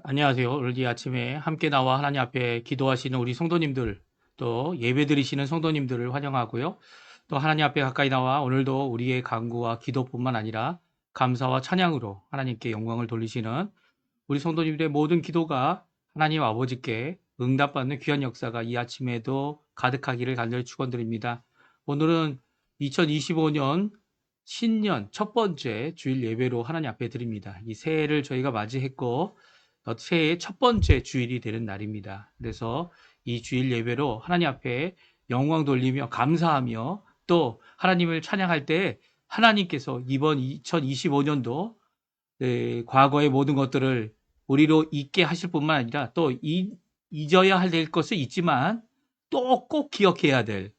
안녕하세요. 오늘 이 아침에 함께 나와 하나님 앞에 기도하시는 우리 성도님들, 또 예배드리시는 성도님들을 환영하고요. 또 하나님 앞에 가까이 나와 오늘도 우리의 간구와 기도뿐만 아니라 감사와 찬양으로 하나님께 영광을 돌리시는 우리 성도님들의 모든 기도가 하나님 아버지께 응답받는 귀한 역사가 이 아침에도 가득하기를 간절히 축원드립니다. 오늘은 2025년 신년 첫 번째 주일 예배로 하나님 앞에 드립니다. 이 새해를 저희가 맞이했고 새해의 첫 번째 주일이 되는 날입니다. 그래서 이 주일 예배로 하나님 앞에 영광 돌리며 감사하며 또 하나님을 찬양할 때 하나님께서 이번 2025년도 과거의 모든 것들을 우리로 잊게 하실 뿐만 아니라 또 잊어야 될 것은 있지만 또 꼭 기억해야 될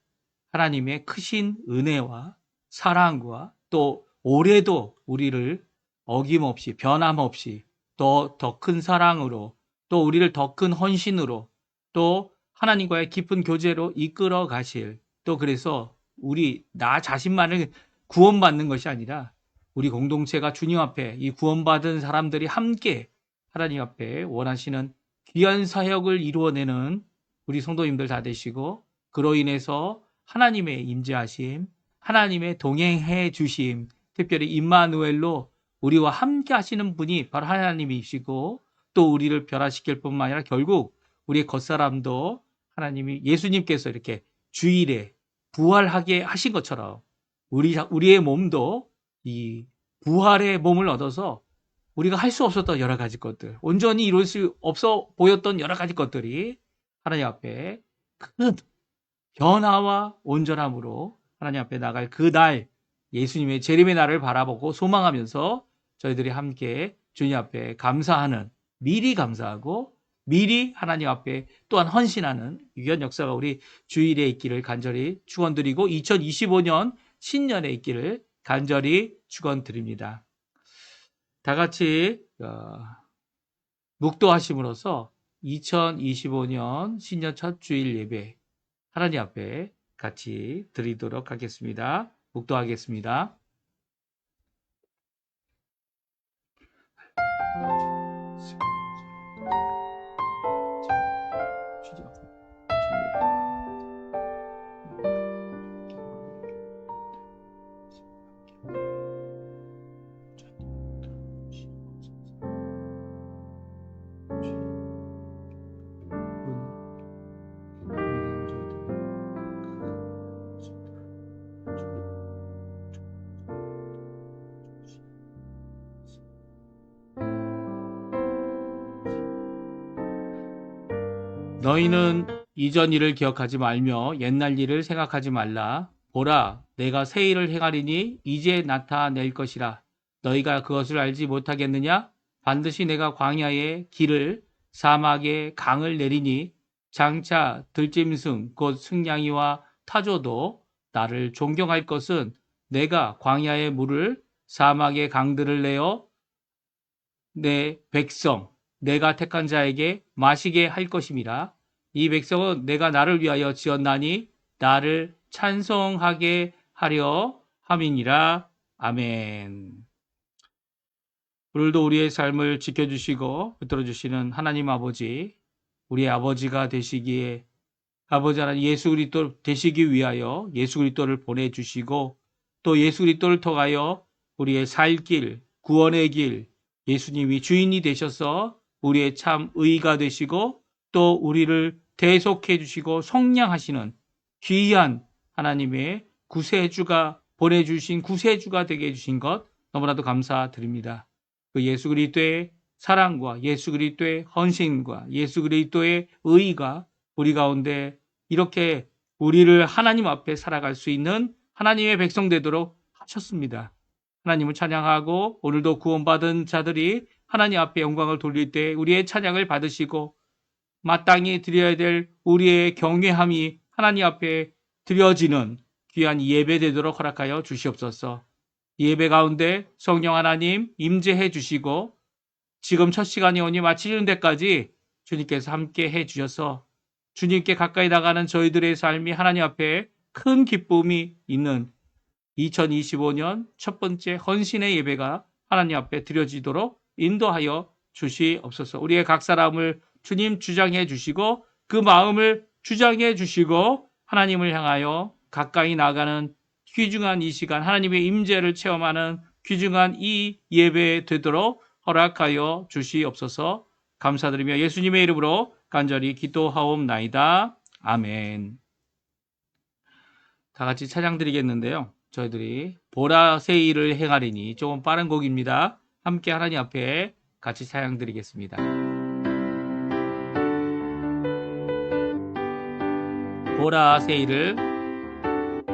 하나님의 크신 은혜와 사랑과 또 올해도 우리를 어김없이 변함없이 또 더 큰 사랑으로 또 우리를 더 큰 헌신으로 또 하나님과의 깊은 교제로 이끌어 가실 또 그래서 나 자신만을 구원받는 것이 아니라 우리 공동체가 주님 앞에 이 구원받은 사람들이 함께 하나님 앞에 원하시는 귀한 사역을 이루어내는 우리 성도님들 다 되시고 그로 인해서 하나님의 임재하심, 하나님의 동행해 주심, 특별히 임마누엘로 우리와 함께 하시는 분이 바로 하나님이시고 또 우리를 변화시킬 뿐만 아니라 결국 우리의 겉사람도 하나님이 예수님께서 이렇게 주일에 부활하게 하신 것처럼 우리의 몸도 이 부활의 몸을 얻어서 우리가 할 수 없었던 여러 가지 것들, 온전히 이룰 수 없어 보였던 여러 가지 것들이 하나님 앞에 큰 변화와 온전함으로 하나님 앞에 나갈 그 날, 예수님의 재림의 날을 바라보고 소망하면서 저희들이 함께 주님 앞에 감사하는, 미리 감사하고 미리 하나님 앞에 또한 헌신하는 유연 역사가 우리 주일에 있기를 간절히 축원드리고 2025년 신년에 있기를 간절히 축원드립니다. 다 같이 묵도하심으로써 2025년 신년 첫 주일 예배 하나님 앞에 같이 드리도록 하겠습니다. 묵도하겠습니다. 너희는 이전 일을 기억하지 말며 옛날 일을 생각하지 말라. 보라, 내가 새 일을 행하리니 이제 나타낼 것이라. 너희가 그것을 알지 못하겠느냐? 반드시 내가 광야에 길을 사막에 강을 내리니 장차 들짐승 곧 승냥이와 타조도 나를 존경할 것은 내가 광야의 물을 사막의 강들을 내어 내 백성 내가 택한 자에게 마시게 할 것임이라. 이 백성은 내가 나를 위하여 지었나니 나를 찬송하게 하려 함이니라. 아멘. 오늘도 우리의 삶을 지켜주시고 붙들어주시는 하나님 아버지, 우리의 아버지가 되시기에 아버지 하나님 예수 그리스도 되시기 위하여 예수 그리스도를 보내주시고 또 예수 그리스도를 통하여 우리의 살 길, 구원의 길, 예수님이 주인이 되셔서 우리의 참 의가 되시고 또 우리를 대속해 주시고 속량하시는 귀한 하나님의 구세주가 보내주신 구세주가 되게 해주신 것 너무나도 감사드립니다. 그 예수 그리스도의 사랑과 예수 그리스도의 헌신과 예수 그리스도의 의가 우리 가운데 이렇게 우리를 하나님 앞에 살아갈 수 있는 하나님의 백성 되도록 하셨습니다. 하나님을 찬양하고 오늘도 구원받은 자들이 하나님 앞에 영광을 돌릴 때 우리의 찬양을 받으시고 마땅히 드려야 될 우리의 경외함이 하나님 앞에 드려지는 귀한 예배 되도록 허락하여 주시옵소서. 예배 가운데 성령 하나님 임재해 주시고 지금 첫 시간이 오니 마치는 데까지 주님께서 함께 해 주셔서 주님께 가까이 나가는 저희들의 삶이 하나님 앞에 큰 기쁨이 있는 2025년 첫 번째 헌신의 예배가 하나님 앞에 드려지도록 인도하여 주시옵소서. 우리의 각 사람을 주님 주장해 주시고 그 마음을 주장해 주시고 하나님을 향하여 가까이 나가는 귀중한 이 시간, 하나님의 임재를 체험하는 귀중한 이 예배 되도록 허락하여 주시옵소서. 감사드리며 예수님의 이름으로 간절히 기도하옵나이다. 아멘. 다 같이 찬양 드리겠는데요. 저희들이 보라 새 일을 행하리니 조금 빠른 곡입니다. 함께 하나님 앞에 같이 찬양 드리겠습니다. 보라 새 일을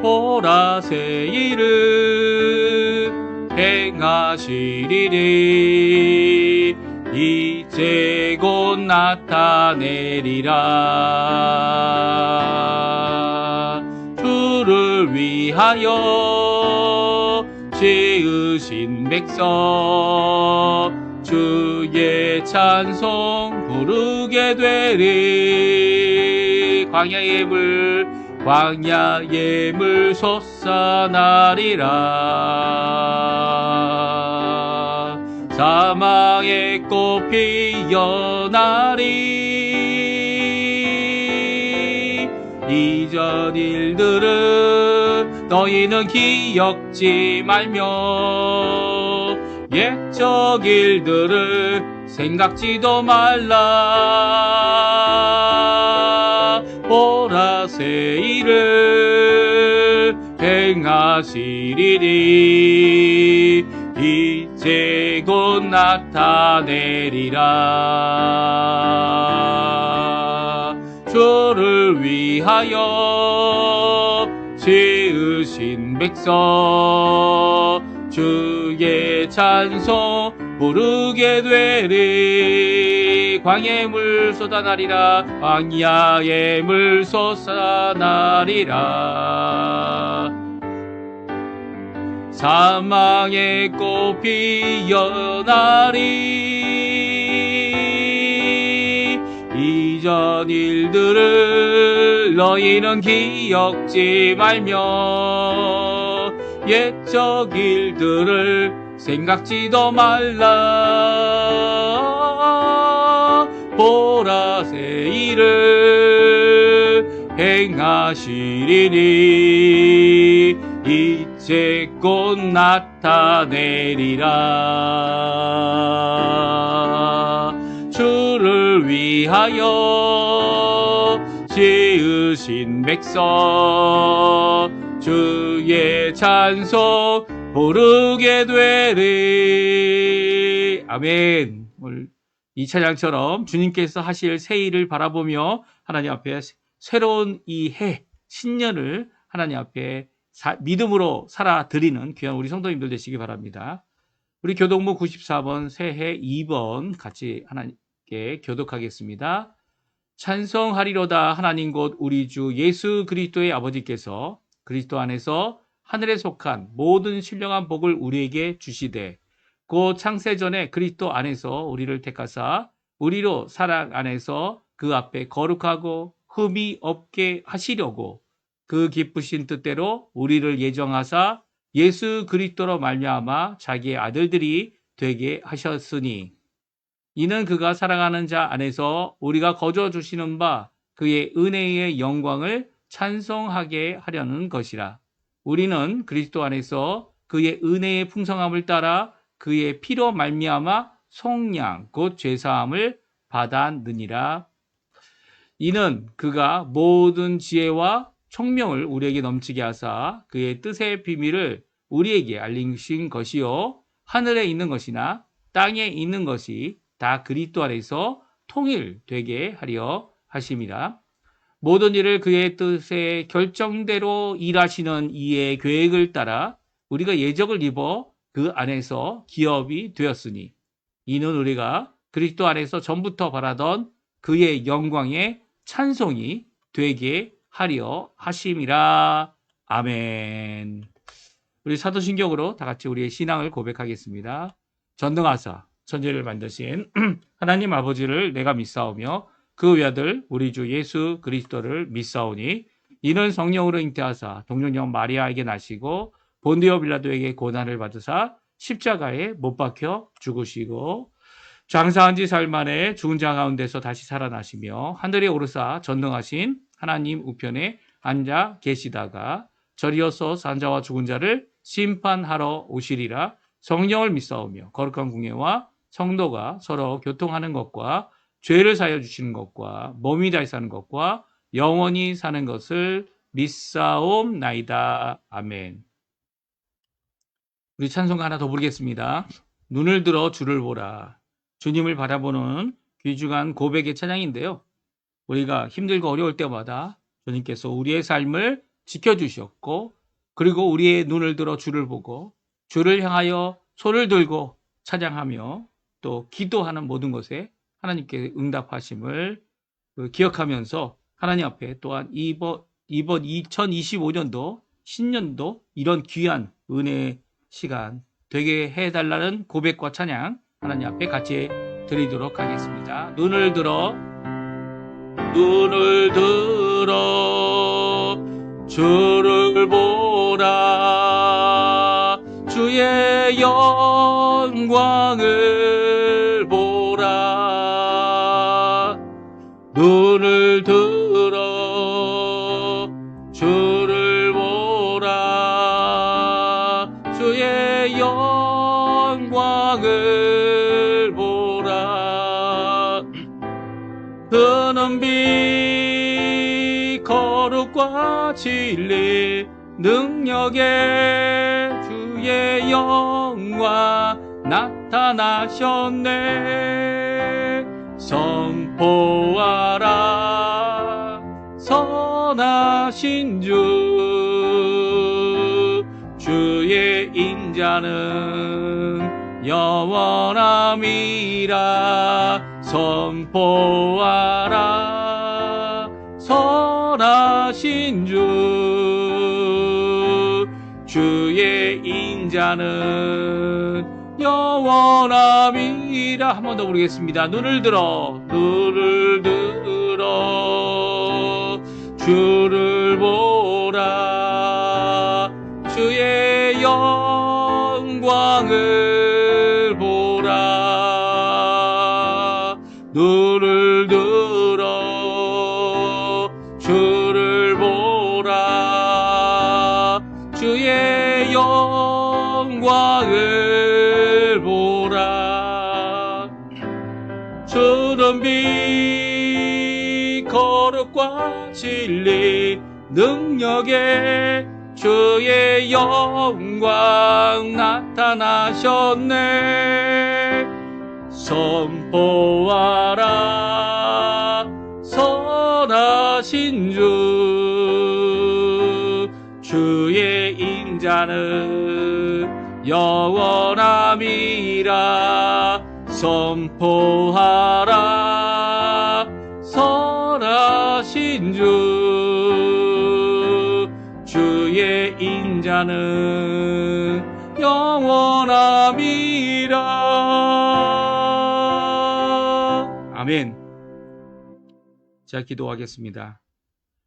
보라 새 일을 행하시리니 이제 곧 나타내리라. 주를 위하여 지으신 백성 주의 찬송 부르게 되리. 광야의 물 솟아나리라. 사막의 꽃 피어나리. 이전 일들을 너희는 기억지 말며 옛적 일들을 생각지도 말라. 보라 새 일을 행하시리니 이제 곧 나타내리라. 주를 위하여 지으신 백성 주의 찬송 부르게 되리. 광야의 물 쏟아나리라. 광야의 물 솟아나리라. 사망의 꽃 피어나리. 이전 일들을 너희는 기억지 말며 옛적 일들을 생각지도 말라. 보라 새 일을 행하시리니 이제 곧 나타내리라. 주를 위하여 지으신 백성 주의 찬송 부르게 되리. 아멘. 오늘 이 찬양처럼 주님께서 하실 새 일을 바라보며 하나님 앞에 새로운 이 해, 신년을 하나님 앞에 믿음으로 살아드리는 귀한 우리 성도님들 되시기 바랍니다. 우리 교독문 94번 새해 2번 같이 하나님께 교독하겠습니다. 찬송하리로다 하나님 곧 우리 주 예수 그리스도의 아버지께서 그리스도 안에서 하늘에 속한 모든 신령한 복을 우리에게 주시되 곧 창세전에 그리스도 안에서 우리를 택하사 우리로 사랑 안에서 그 앞에 거룩하고 흠이 없게 하시려고 그 기쁘신 뜻대로 우리를 예정하사 예수 그리스도로 말미암아 자기의 아들들이 되게 하셨으니 이는 그가 사랑하는 자 안에서 우리가 거저 주시는 바 그의 은혜의 영광을 찬송하게 하려는 것이라. 우리는 그리스도 안에서 그의 은혜의 풍성함을 따라 그의 피로 말미암아 속량 곧 죄사함을 받았느니라. 이는 그가 모든 지혜와 총명을 우리에게 넘치게 하사 그의 뜻의 비밀을 우리에게 알리신 것이요 하늘에 있는 것이나 땅에 있는 것이 다 그리스도 안에서 통일되게 하려 하심이라. 모든 일을 그의 뜻의 결정대로 일하시는 이의 계획을 따라 우리가 예적을 입어 그 안에서 기업이 되었으니 이는 우리가 그리스도 안에서 전부터 바라던 그의 영광의 찬송이 되게 하려 하심이라. 아멘. 우리 사도신경으로 다 같이 우리의 신앙을 고백하겠습니다. 전능하사 천지를 만드신 하나님 아버지를 내가 믿사오며 그 외아들 우리 주 예수 그리스도를 믿사오니 이는 성령으로 잉태하사 동정녀 마리아에게 나시고 본디오 빌라도에게 고난을 받으사 십자가에 못 박혀 죽으시고 장사한 지 사흘 만에 죽은 자 가운데서 다시 살아나시며 하늘에 오르사 전능하신 하나님 우편에 앉아 계시다가 저리어서 산자와 죽은 자를 심판하러 오시리라. 성령을 믿사오며 거룩한 궁예와 성도가 서로 교통하는 것과 죄를 사여 주시는 것과 몸이 다시 사는 것과 영원히 사는 것을 믿사옵나이다. 아멘. 우리 찬송가 하나 더 부르겠습니다. 눈을 들어 주를 보라. 주님을 바라보는 귀중한 고백의 찬양인데요. 우리가 힘들고 어려울 때마다 주님께서 우리의 삶을 지켜주셨고, 그리고 우리의 눈을 들어 주를 보고 주를 향하여 손을 들고 찬양하며 또 기도하는 모든 것에 하나님께 응답하심을 기억하면서 하나님 앞에 또한 이번 2025년도 신년도 이런 귀한 은혜의 시간 되게 해달라는 고백과 찬양 하나님 앞에 같이 드리도록 하겠습니다. 눈을 들어 주를 보라. 주의 영광을 보라. 눈을 들어 주를 보라. 주의 영광을 보라. 그는 빛 거룩과 진리 능력의 주의 영광 나타나셨네. 선포하라 선하신 주의 인자는 영원함이라. 선포하라 선하신 주의 인자는 영원함이라. 한 번 더 부르겠습니다. 눈을 들어 주를 보라. 주의 영광을 보라. 눈을 들어 주를 보라. 주의 영광을 보라. 주는 빛 거룩과 진리 능력의 주의 영광 나타나셨네. 선포하라 선하신 주의 인자는 영원함이라. 선포하라 선하신 주의 인자는 영원함이라. 아멘. 자, 기도하겠습니다.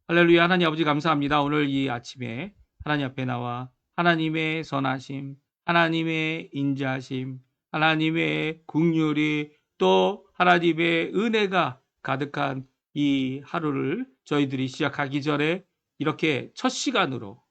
할렐루야. 하나님 아버지 감사합니다. 오늘 이 아침에 하나님 앞에 나와 하나님의 선하심, 하나님의 인자심, 하나님의 긍휼이 또 하나님의 은혜가 가득한 이 하루를 저희들이 시작하기 전에 이렇게 첫 시간으로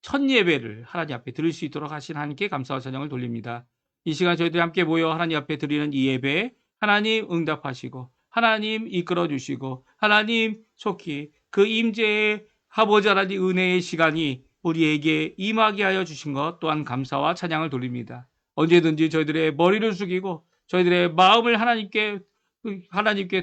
첫 예배를 하나님 앞에 드릴 수 있도록 하신 하나님께 감사와 찬양을 돌립니다. 이 시간 저희들이 함께 모여 하나님 앞에 드리는 이 예배 하나님 응답하시고 하나님 이끌어 주시고 하나님 속히 그 임재의 아버지 하나님 은혜의 시간이 우리에게 임하게 하여 주신 것 또한 감사와 찬양을 돌립니다. 언제든지 저희들의 머리를 숙이고 저희들의 마음을 하나님께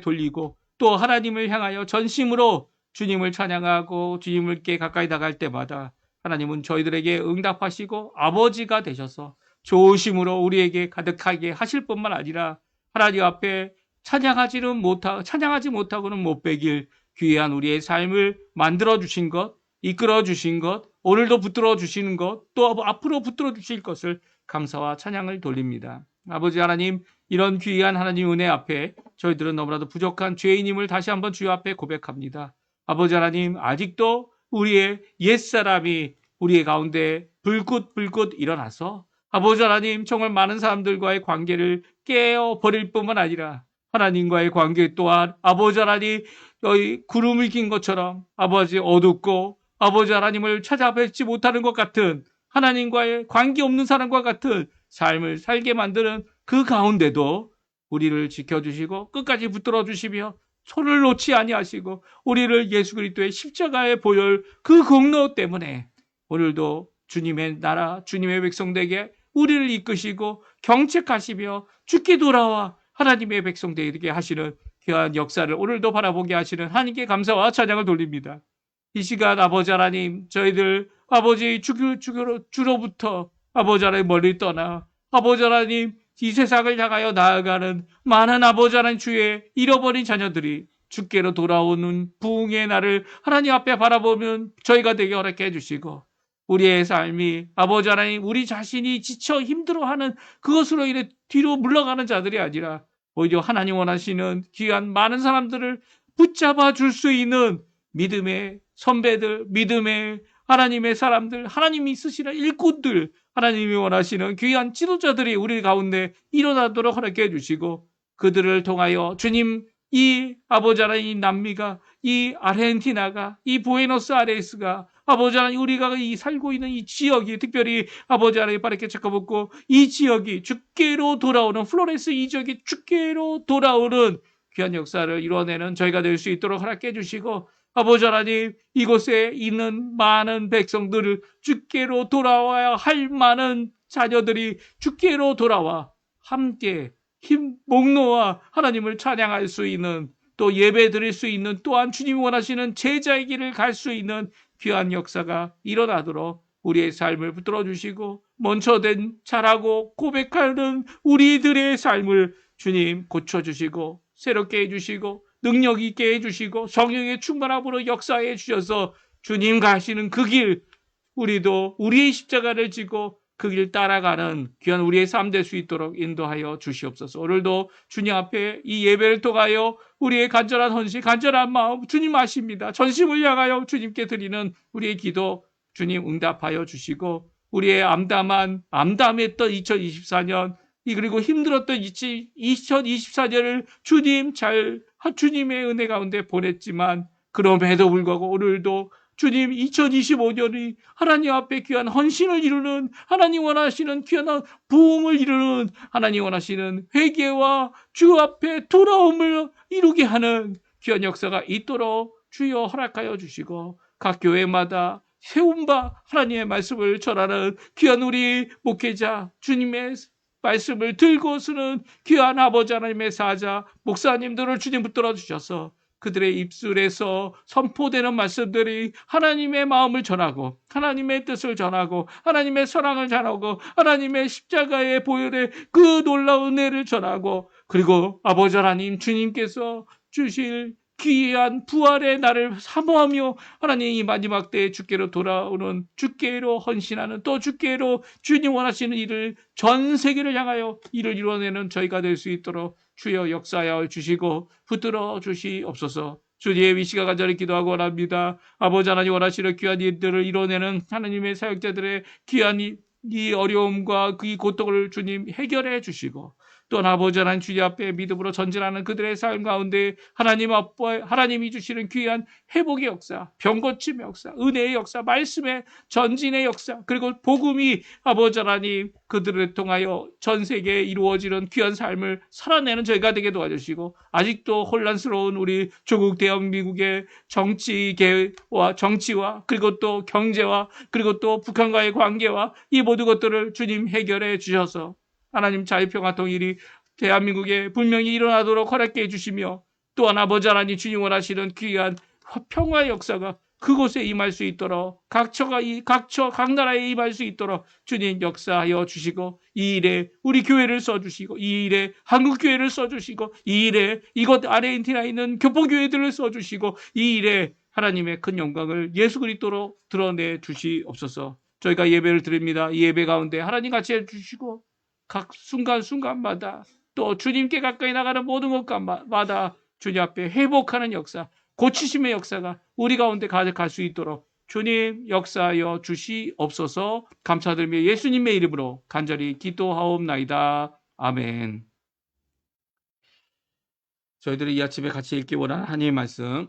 돌리고 또 하나님을 향하여 전심으로 주님을 찬양하고 주님께 가까이 나갈 때마다 하나님은 저희들에게 응답하시고 아버지가 되셔서 좋으심으로 우리에게 가득하게 하실 뿐만 아니라 하나님 앞에 찬양하지 못하고는 못 베길 귀한 우리의 삶을 만들어 주신 것, 이끌어 주신 것, 오늘도 붙들어 주시는 것, 또 앞으로 붙들어 주실 것을 감사와 찬양을 돌립니다. 아버지 하나님, 이런 귀한 하나님 은혜 앞에 저희들은 너무나도 부족한 죄인임을 다시 한번 주여 앞에 고백합니다. 아버지 하나님, 아직도 우리의 옛사람이 우리의 가운데 불긋불긋 일어나서 아버지 하나님 정말 많은 사람들과의 관계를 깨어버릴 뿐만 아니라 하나님과의 관계 또한 아버지 하나님 구름을 긴 것처럼 아버지 어둡고 아버지 하나님을 찾아뵙지 못하는 것 같은 하나님과의 관계 없는 사람과 같은 삶을 살게 만드는 그 가운데도 우리를 지켜주시고 끝까지 붙들어 주시며 손을 놓지 아니하시고 우리를 예수 그리스도의 십자가의 보혈 그 공로 때문에 오늘도 주님의 나라 주님의 백성되게 우리를 이끄시고 경책하시며 주께 돌아와 하나님의 백성되게 하시는 귀한 역사를 오늘도 바라보게 하시는 하나님께 감사와 찬양을 돌립니다. 이 시간 아버지 하나님 저희들 아버지 주로부터 아버지 하나님 멀리 떠나 아버지 하나님 이 세상을 향하여 나아가는 많은 아버지 하나님 주의 잃어버린 자녀들이 주께로 돌아오는 부흥의 날을 하나님 앞에 바라보면 저희가 되게 허락해 주시고 우리의 삶이 아버지 하나님 우리 자신이 지쳐 힘들어하는 그것으로 인해 뒤로 물러가는 자들이 아니라 오히려 하나님 원하시는 귀한 많은 사람들을 붙잡아 줄 수 있는 믿음의 선배들, 믿음의 하나님의 사람들, 하나님이 쓰시는 일꾼들, 하나님이 원하시는 귀한 지도자들이 우리 가운데 일어나도록 허락해 주시고 그들을 통하여 주님 이 아버지 하나님 이 남미가 이 아르헨티나가 이 부에노스아이레스가 아버지 하나님 우리가 이 살고 있는 이 지역이 특별히 아버지 하나님 빠르게 체크받고 이 지역이 주께로 돌아오는 플로렌스 이 지역이 주께로 돌아오는 귀한 역사를 이뤄내는 저희가 될 수 있도록 허락해 주시고 아버지 하나님 이곳에 있는 많은 백성들을 주께로 돌아와야 할 많은 자녀들이 주께로 돌아와 함께 목 놓아 하나님을 찬양할 수 있는 또 예배 드릴 수 있는 또한 주님이 원하시는 제자의 길을 갈 수 있는 귀한 역사가 일어나도록 우리의 삶을 붙들어 주시고 먼저된 잘하고 고백하는 우리들의 삶을 주님 고쳐주시고 새롭게 해주시고 능력 있게 해주시고 성령의 충만함으로 역사해 주셔서 주님 가시는 그 길 우리도 우리의 십자가를 지고 그 길 따라가는 귀한 우리의 삶 될 수 있도록 인도하여 주시옵소서. 오늘도 주님 앞에 이 예배를 통하여 우리의 간절한 헌신, 간절한 마음 주님 아십니다. 전심을 향하여 주님께 드리는 우리의 기도 주님 응답하여 주시고 우리의 암담했던 2024년 그리고 힘들었던 2024년을 주님의 은혜 가운데 보냈지만 그럼에도 불구하고 오늘도 주님 2025년이 하나님 앞에 귀한 헌신을 이루는 하나님 원하시는 귀한 부흥을 이루는 하나님 원하시는 회개와 주 앞에 돌아옴을 이루게 하는 귀한 역사가 있도록 주여 허락하여 주시고 각 교회마다 세운 바 하나님의 말씀을 전하는 귀한 우리 목회자 주님의 말씀을 들고 쓰는 귀한 아버지 하나님의 사자 목사님들을 주님 붙들어 주셔서 그들의 입술에서 선포되는 말씀들이 하나님의 마음을 전하고 하나님의 뜻을 전하고 하나님의 사랑을 전하고 하나님의 십자가의 보혈의 그 놀라운 은혜를 전하고 그리고 아버지 하나님 주님께서 주실 귀한 부활의 날을 사모하며 하나님 이 마지막 때에 주께로 돌아오는 주께로 헌신하는 또 주께로 주님 원하시는 일을 전 세계를 향하여 일을 이뤄내는 저희가 될 수 있도록 주여 역사하여 주시고 붙들어 주시옵소서. 주님의 이 시간 간절히 기도하고 원합니다. 아버지 하나님 원하시는 귀한 일들을 이뤄내는 하나님의 사역자들의 귀한 이 어려움과 그 고통을 주님 해결해 주시고 또한 아버지 하나님 주님 앞에 믿음으로 전진하는 그들의 삶 가운데 하나님 앞에 하나님이 주시는 귀한 회복의 역사, 병고침의 역사, 은혜의 역사, 말씀의 전진의 역사 그리고 복음이 아버지 하나님 그들을 통하여 전 세계에 이루어지는 귀한 삶을 살아내는 저희가 되게 도와주시고 아직도 혼란스러운 우리 조국 대한민국의 정치와 그리고 또 경제와 그리고 또 북한과의 관계와 이 모든 것들을 주님 해결해 주셔서 하나님 자유평화 통일이 대한민국에 분명히 일어나도록 허락해 해주시며 또한 아버지 하나님 주님 원하시는 귀한 평화의 역사가 그곳에 임할 수 있도록 각 나라에 임할 수 있도록 주님 역사하여 주시고 이 일에 우리 교회를 써주시고 이 일에 한국 교회를 써주시고 이 일에 이곳 아르헨티나에 있는 교포교회들을 써주시고 이 일에 하나님의 큰 영광을 예수 그리스도로 드러내 주시옵소서. 저희가 예배를 드립니다. 이 예배 가운데 하나님 같이 해주시고 각 순간순간마다 또 주님께 가까이 나가는 모든 것마다 주님 앞에 회복하는 역사, 고치심의 역사가 우리 가운데 가득할 수 있도록 주님 역사하여 주시옵소서. 감사드리며 예수님의 이름으로 간절히 기도하옵나이다. 아멘. 저희들이 이 아침에 같이 읽기 원하는 하나님의 말씀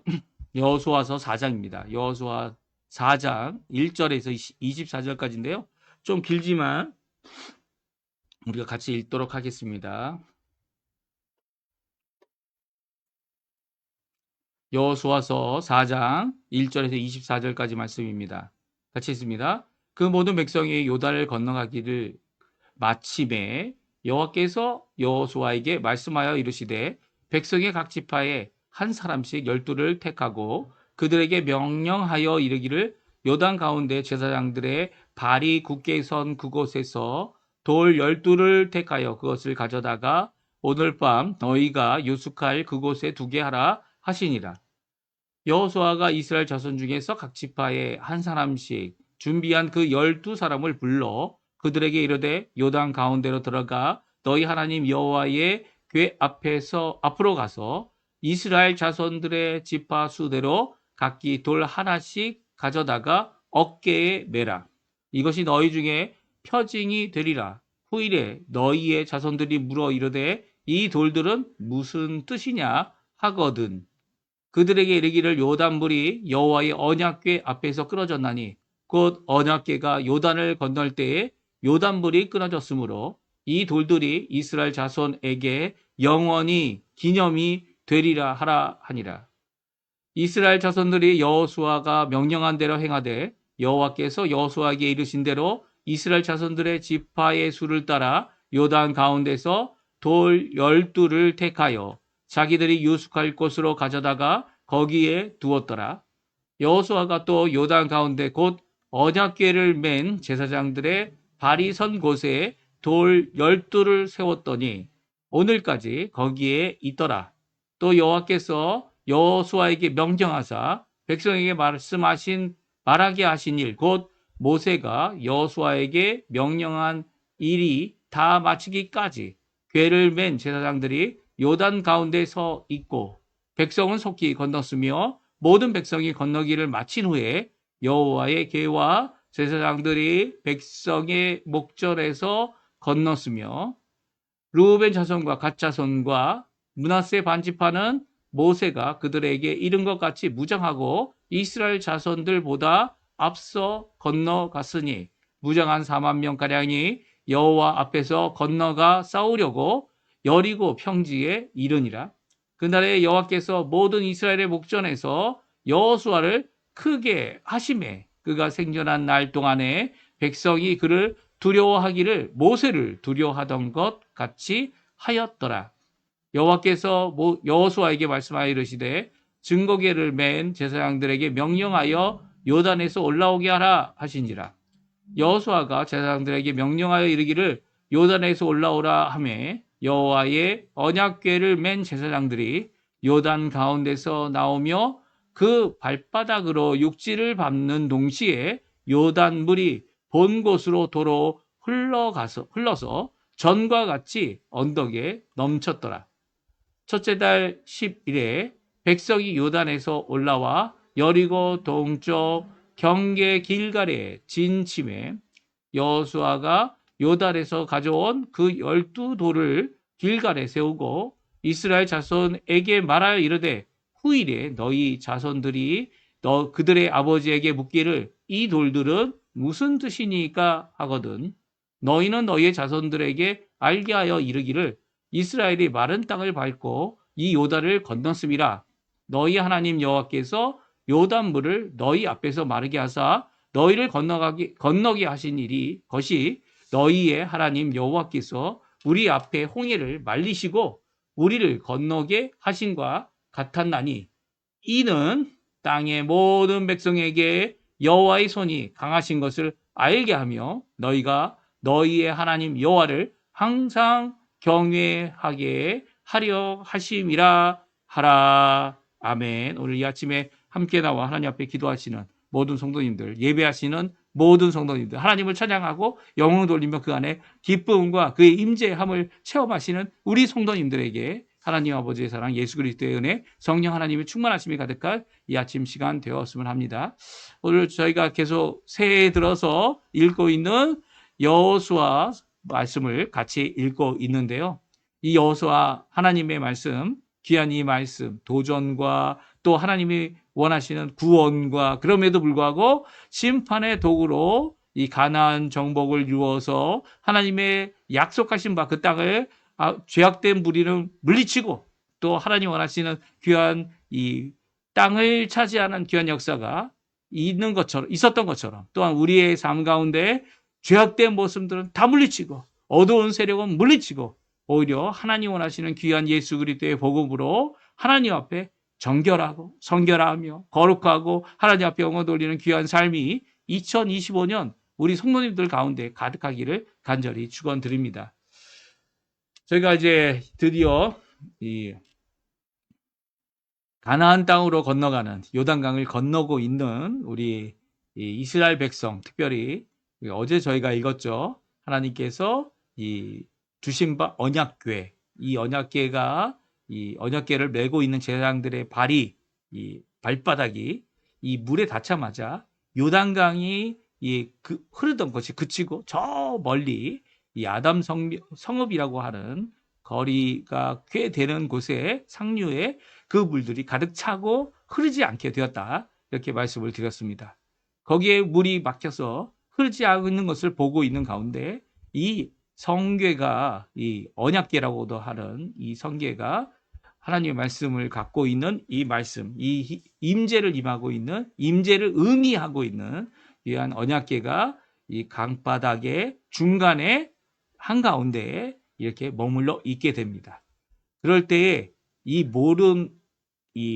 여호수아서 4장입니다. 여호수아 4장 1절에서 24절까지인데요. 좀 길지만 우리가 같이 읽도록 하겠습니다. 여호수아서 4장 1절에서 24절까지 말씀입니다. 같이 읽습니다. 그 모든 백성이 요단을 건너가기를 마침에 여호와께서 여호수아에게 말씀하여 이르시되 백성의 각 지파에 한 사람씩 12를 택하고 그들에게 명령하여 이르기를 요단 가운데 제사장들의 발이 굳게 선 그곳에서 돌 12를 택하여 그것을 가져다가 오늘 밤 너희가 유숙할 그곳에 두게 하라 하시니라. 여호수아가 이스라엘 자손 중에서 각 지파에 한 사람씩 준비한 그 12사람을 불러 그들에게 이르되 요단 가운데로 들어가 너희 하나님 여호와의 궤 앞으로 가서 이스라엘 자손들의 지파 수대로 각기 돌 하나씩 가져다가 어깨에 매라. 이것이 너희 중에 표징이 되리라. 후일에 너희의 자손들이 물어 이르되 이 돌들은 무슨 뜻이냐 하거든. 그들에게 이르기를 요단물이 여호와의 언약궤 앞에서 끊어졌나니 곧 언약궤가 요단을 건널 때에 요단물이 끊어졌으므로 이 돌들이 이스라엘 자손에게 영원히 기념이 되리라 하라 하니라. 이스라엘 자손들이 여호수아가 명령한 대로 행하되 여호와께서 여호수아에게 이르신 대로 이스라엘 자손들의 지파의 수를 따라 요단 가운데서 돌 12를 택하여 자기들이 유숙할 곳으로 가져다가 거기에 두었더라. 여호수아가 또 요단 가운데 곧 언약궤를 맨 제사장들의 발이 선 곳에 돌 12를 세웠더니 오늘까지 거기에 있더라. 또 여호와께서 여호수아에게 명령하사 백성에게 말하게 하신 일 곧 모세가 여호수아에게 명령한 일이 다 마치기까지 궤를 맨 제사장들이 요단 가운데 서 있고 백성은 속히 건넜으며 모든 백성이 건너기를 마친 후에 여호와의 궤와 제사장들이 백성의 목전에서 건넜으며 르우벤 자손과 갓 자손과 므낫세 반지파는 모세가 그들에게 이른 것 같이 무장하고 이스라엘 자손들보다 앞서 건너갔으니 무장한 4만 명가량이 여호와 앞에서 건너가 싸우려고 여리고 평지에 이르니라. 그날에 여호와께서 모든 이스라엘의 목전에서 여호수아를 크게 하심에 그가 생존한 날 동안에 백성이 그를 두려워하기를 모세를 두려워하던 것 같이 하였더라. 여호와께서 여호수아에게 말씀하여 이르시되 증거궤를 맨 제사장들에게 명령하여 요단에서 올라오게 하라 하시니라. 여호수아가 제사장들에게 명령하여 이르기를 요단에서 올라오라 하매 여호와의 언약궤를 맨 제사장들이 요단 가운데서 나오며 그 발바닥으로 육지를 밟는 동시에 요단 물이 본 곳으로 도로 흘러서 전과 같이 언덕에 넘쳤더라. 첫째 달 10일에 백성이 요단에서 올라와 여리고 동쪽 경계 길갈에 진침해 여호수아가 요단에서 가져온 그 12돌을 길갈에 세우고 이스라엘 자손에게 말하여 이르되 후일에 너희 자손들이 그들의 아버지에게 묻기를 이 돌들은 무슨 뜻이니까 하거든. 너희는 너희의 자손들에게 알게 하여 이르기를 이스라엘이 마른 땅을 밟고 이 요단을 건넜음이라. 너희 하나님 여호와께서 요단물을 너희 앞에서 마르게 하사 너희를 건너게 하신 일이 것이 너희의 하나님 여호와께서 우리 앞에 홍해를 말리시고 우리를 건너게 하신과 같았나니 이는 땅의 모든 백성에게 여호와의 손이 강하신 것을 알게 하며 너희가 너희의 하나님 여호와를 항상 경외하게 하려 하심이라 하라. 아멘. 오늘 이 아침에 함께 나와 하나님 앞에 기도하시는 모든 성도님들, 예배하시는 모든 성도님들, 하나님을 찬양하고 영광 돌리며 그 안에 기쁨과 그의 임재함을 체험하시는 우리 성도님들에게 하나님 아버지의 사랑, 예수 그리스도의 은혜, 성령 하나님의 충만하심이 가득할 이 아침 시간 되었으면 합니다. 오늘 저희가 계속 새해 들어서 읽고 있는 여호수아 말씀을 같이 읽고 있는데요. 이 여호수아 하나님의 말씀 귀한 이 말씀, 도전과 또 하나님이 원하시는 구원과 그럼에도 불구하고 심판의 도구로 이 가나안 정복을 이루어서 하나님의 약속하신 바 그 땅을 죄악된 무리는 물리치고 또 하나님 원하시는 귀한 이 땅을 차지하는 귀한 역사가 있었던 것처럼 또한 우리의 삶 가운데 죄악된 모습들은 다 물리치고 어두운 세력은 물리치고 오히려 하나님 원하시는 귀한 예수 그리스도의 복음으로 하나님 앞에 정결하고 성결하며 거룩하고 하나님 앞에 영광 돌리는 귀한 삶이 2025년 우리 성도님들 가운데 가득하기를 간절히 축원드립니다. 저희가 이제 드디어 이 가나안 땅으로 건너가는 요단강을 건너고 있는 우리 이스라엘 백성, 특별히 어제 저희가 읽었죠. 하나님께서 이 주신 바 언약궤, 이 언약궤가 이 언약궤를 메고 있는 제사장들의 이 발바닥이 이 물에 닿자마자 요단강이 흐르던 것이 그치고 저 멀리 이 아담 성읍이라고 하는 거리가 꽤 되는 곳에 상류에 그 물들이 가득 차고 흐르지 않게 되었다. 이렇게 말씀을 드렸습니다. 거기에 물이 막혀서 흐르지 않는 것을 보고 있는 가운데 이 성궤가 이 언약궤라고도 하는 이 성궤가 하나님의 말씀을 갖고 있는 이 말씀, 이 임재를 임하고 있는 임재를 의미하고 있는 위한 언약궤가 이 강바닥의 중간에 한가운데에 이렇게 머물러 있게 됩니다. 그럴 때에 이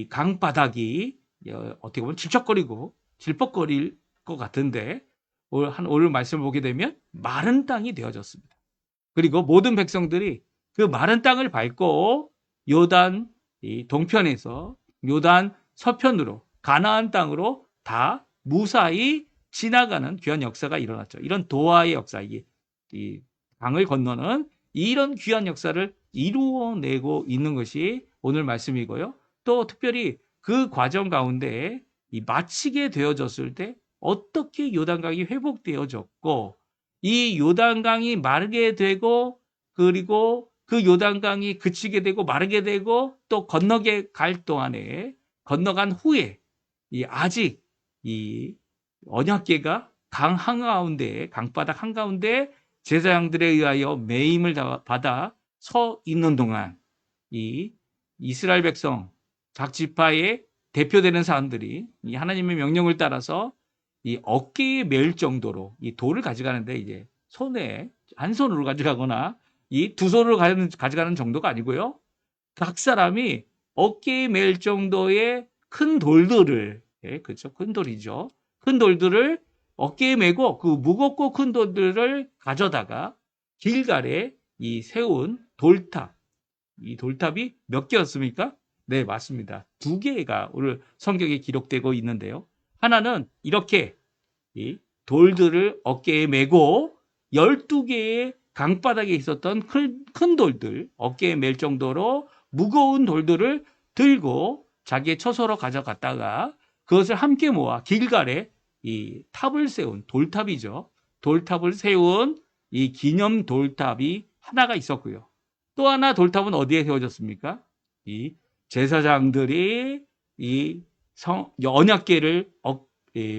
강바닥이 어떻게 보면 질퍽거릴 것 같은데 오늘 말씀을 보게 되면 마른 땅이 되어졌습니다. 그리고 모든 백성들이 그 마른 땅을 밟고 요단 동편에서 요단 서편으로 가나안 땅으로 다 무사히 지나가는 귀한 역사가 일어났죠. 이런 도하의 역사, 이 강을 건너는 이런 귀한 역사를 이루어내고 있는 것이 오늘 말씀이고요. 또 특별히 그 과정 가운데 마치게 되어졌을 때 어떻게 요단강이 회복되어졌고 이 요단강이 마르게 되고 그리고 그 요단강이 그치게 되고 마르게 되고 또 건너간 후에 아직 이 언약궤가 강 한가운데 강바닥 한가운데 제사장들에 의하여 매임을 받아 서 있는 동안 이 이스라엘 백성 각 지파의 대표되는 사람들이 이 하나님의 명령을 따라서 이 어깨에 매일 정도로 이 돌을 가져가는데 이제 손에 한 손으로 가져가거나 이 두 손으로 가져가는 정도가 아니고요. 각 사람이 어깨에 매일 정도의 큰 돌들을 그렇죠. 큰 돌이죠. 큰 돌들을 어깨에 메고 그 무겁고 큰 돌들을 가져다가 길갈에 세운 돌탑. 이 돌탑이 몇 개였습니까? 네, 맞습니다. 2개가 오늘 성경에 기록되고 있는데요. 하나는 이렇게 이 돌들을 어깨에 메고 12개의 강바닥에 있었던 큰 돌들, 어깨에 맬 정도로 무거운 돌들을 들고 자기의 처소로 가져갔다가 그것을 함께 모아 길갈에 이 탑을 세운 돌탑이죠. 돌탑을 세운 이 기념 돌탑이 하나가 있었고요. 또 하나 돌탑은 어디에 세워졌습니까? 이 제사장들이 이 언약궤를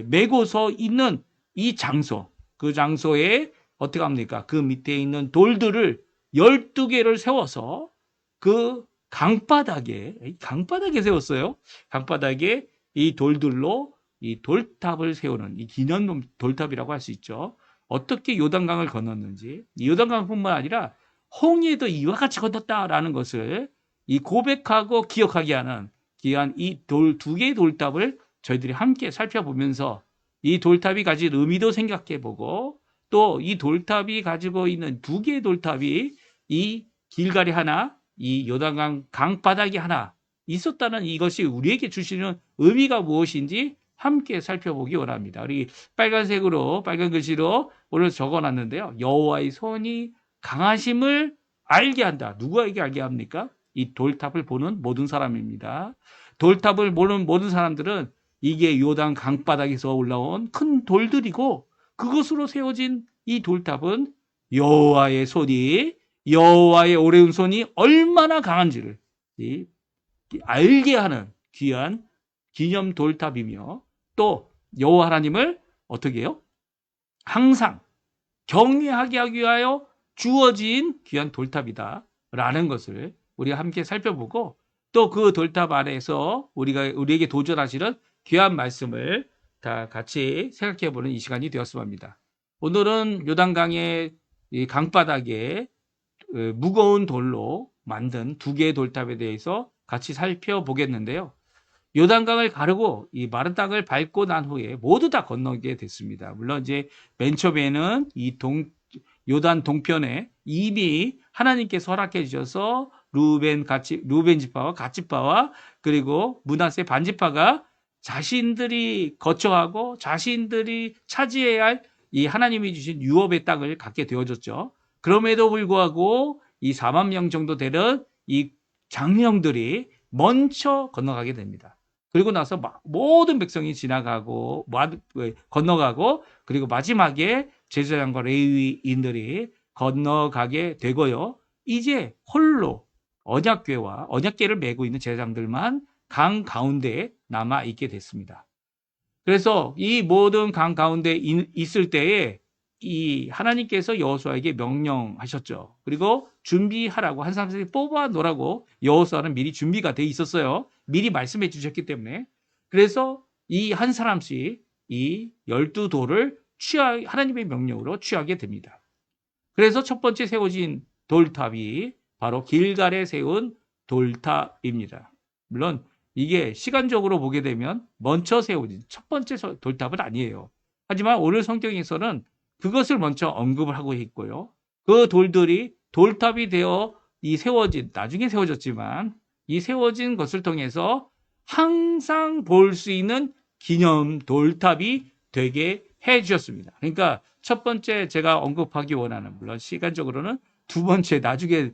메고서 있는 이 장소, 그 장소에 어떻게 합니까? 그 밑에 있는 돌들을 12개를 세워서 그 강바닥에 세웠어요. 강바닥에 이 돌들로 이 돌탑을 세우는 이 기념 돌탑이라고 할 수 있죠. 어떻게 요단강을 건넜는지, 이 요단강뿐만 아니라 홍해도 이와 같이 건넜다라는 것을 이 고백하고 기억하게 하는 귀한 이 2개의 돌탑을 저희들이 함께 살펴보면서 이 돌탑이 가진 의미도 생각해보고 또 이 돌탑이 가지고 있는 2개의 돌탑이 이 길갈이 하나, 이 요단강 강바닥이 하나 있었다는 이것이 우리에게 주시는 의미가 무엇인지 함께 살펴보기 원합니다. 우리 빨간 글씨로 오늘 적어놨는데요. 여호와의 손이 강하심을 알게 한다. 누구에게 알게 합니까? 이 돌탑을 보는 모든 사람입니다. 돌탑을 보는 모든 사람들은 이게 요단 강바닥에서 올라온 큰 돌들이고 그것으로 세워진 이 돌탑은 여호와의 오래운 손이 얼마나 강한지를 알게 하는 귀한 기념 돌탑이며 또 여호와 하나님을 어떻게 해요? 항상 경외하게 하기 위하여 주어진 귀한 돌탑이다라는 것을 우리가 함께 살펴보고 또 그 돌탑 안에서 우리에게 도전하시는 귀한 말씀을 다 같이 생각해보는 이 시간이 되었으면 합니다. 오늘은 요단강의 이 강바닥에 무거운 돌로 만든 두 개의 돌탑에 대해서 같이 살펴보겠는데요. 요단강을 가르고 이 마른 땅을 밟고 난 후에 모두 다 건너게 됐습니다. 물론 이제 맨 처음에는 요단 동편에 이미 하나님께서 허락해 주셔서 루벤 지파와 갓 지파와 그리고 므낫세 반 지파가 자신들이 거처하고 자신들이 차지해야 할 이 하나님이 주신 유업의 땅을 갖게 되어졌죠. 그럼에도 불구하고 이 4만 명 정도 되는 이 장령들이 먼저 건너가게 됩니다. 그리고 나서 모든 백성이 지나가고 건너가고 그리고 마지막에 제사장과 레위인들이 건너가게 되고요. 이제 홀로 언약궤를 메고 있는 제사장들만 강 가운데에 남아 있게 됐습니다. 그래서 이 모든 강 가운데 있을 때에 이 하나님께서 여호수아에게 명령하셨죠. 그리고 준비하라고 한 사람씩 뽑아 놓으라고 여호수아는 미리 준비가 돼 있었어요. 미리 말씀해 주셨기 때문에. 그래서 이 한 사람씩 이 12돌을 하나님의 명령으로 취하게 됩니다. 그래서 첫 번째 세워진 돌탑이 바로 길갈에 세운 돌탑입니다. 물론 이게 시간적으로 보게 되면 먼저 세워진 첫 번째 돌탑은 아니에요. 하지만 오늘 성경에서는 그것을 먼저 언급을 하고 있고요. 그 돌들이 돌탑이 되어 나중에 세워졌지만 이 세워진 것을 통해서 항상 볼 수 있는 기념 돌탑이 되게 해 주셨습니다. 그러니까 첫 번째 제가 언급하기 원하는, 물론 시간적으로는 두 번째 나중에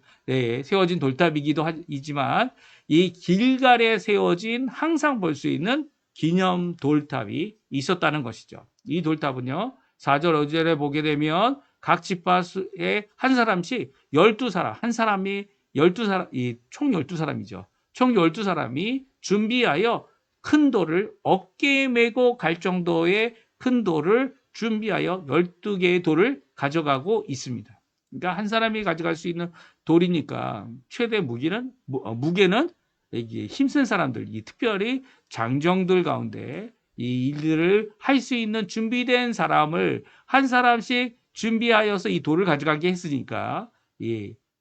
세워진 돌탑이기도 하지만 이 길갈에 세워진 항상 볼 수 있는 기념 돌탑이 있었다는 것이죠. 이 돌탑은요. 4절 5절에 보게 되면 각 지파의 한 사람씩 12사람, 한 사람이 12사람, 총 12사람이죠. 총 12사람이 준비하여 큰 돌을 어깨에 메고 갈 정도의 큰 돌을 준비하여 12개의 돌을 가져가고 있습니다. 그러니까 한 사람이 가져갈 수 있는 돌이니까 최대 무게는 힘센 사람들, 특별히 장정들 가운데 이 일들을 할 수 있는 준비된 사람을 한 사람씩 준비하여서 이 돌을 가져가게 했으니까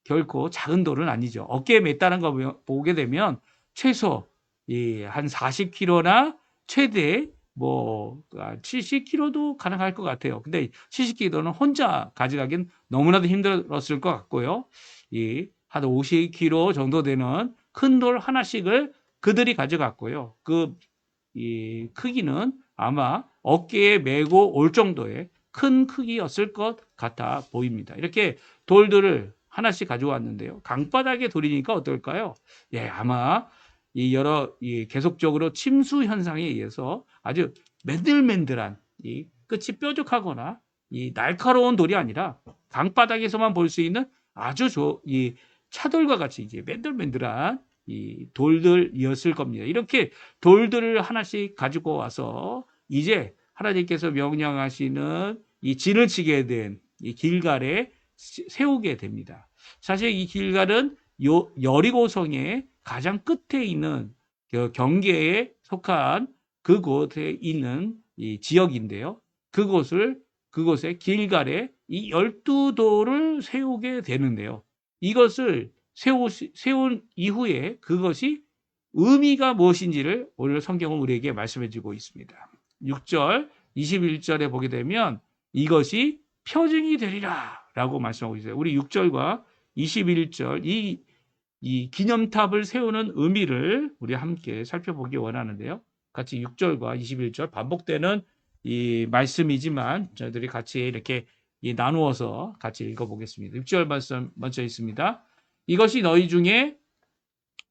결코 작은 돌은 아니죠. 어깨에 맸다는 거 보게 되면 최소 한 40kg나 최대 70kg도 가능할 것 같아요. 근데 70kg는 혼자 가져가긴 너무나도 힘들었을 것 같고요. 한 50kg 정도 되는 큰 돌 하나씩을 그들이 가져갔고요. 이 크기는 아마 어깨에 메고 올 정도의 큰 크기였을 것 같아 보입니다. 이렇게 돌들을 하나씩 가져왔는데요. 강바닥의 돌이니까 어떨까요? 아마 계속적으로 침수 현상에 의해서 아주 맨들맨들한 끝이 뾰족하거나 날카로운 돌이 아니라 강바닥에서만 볼 수 있는 아주 차돌과 같이 이제 맨들맨들한 돌들이었을 겁니다. 이렇게 돌들을 하나씩 가지고 와서 이제 하나님께서 명령하시는 진을 치게 된 길갈에 세우게 됩니다. 사실 이 길갈은 여리고성의 가장 끝에 있는 경계에 속한 그곳에 있는 지역인데요. 그곳에 길갈에 이 12돌을 세우게 되는데요. 이것을 세운 이후에 그것이 의미가 무엇인지를 오늘 성경은 우리에게 말씀해 주고 있습니다. 6절, 21절에 보게 되면 이것이 표징이 되리라 라고 말씀하고 있어요. 우리 6절과 21절 이 기념탑을 세우는 의미를 우리 함께 살펴보기 원하는데요. 같이 6절과 21절 반복되는 이 말씀이지만 저희들이 같이 이렇게 나누어서 같이 읽어보겠습니다. 6절 말씀 먼저 있습니다. 이것이 너희 중에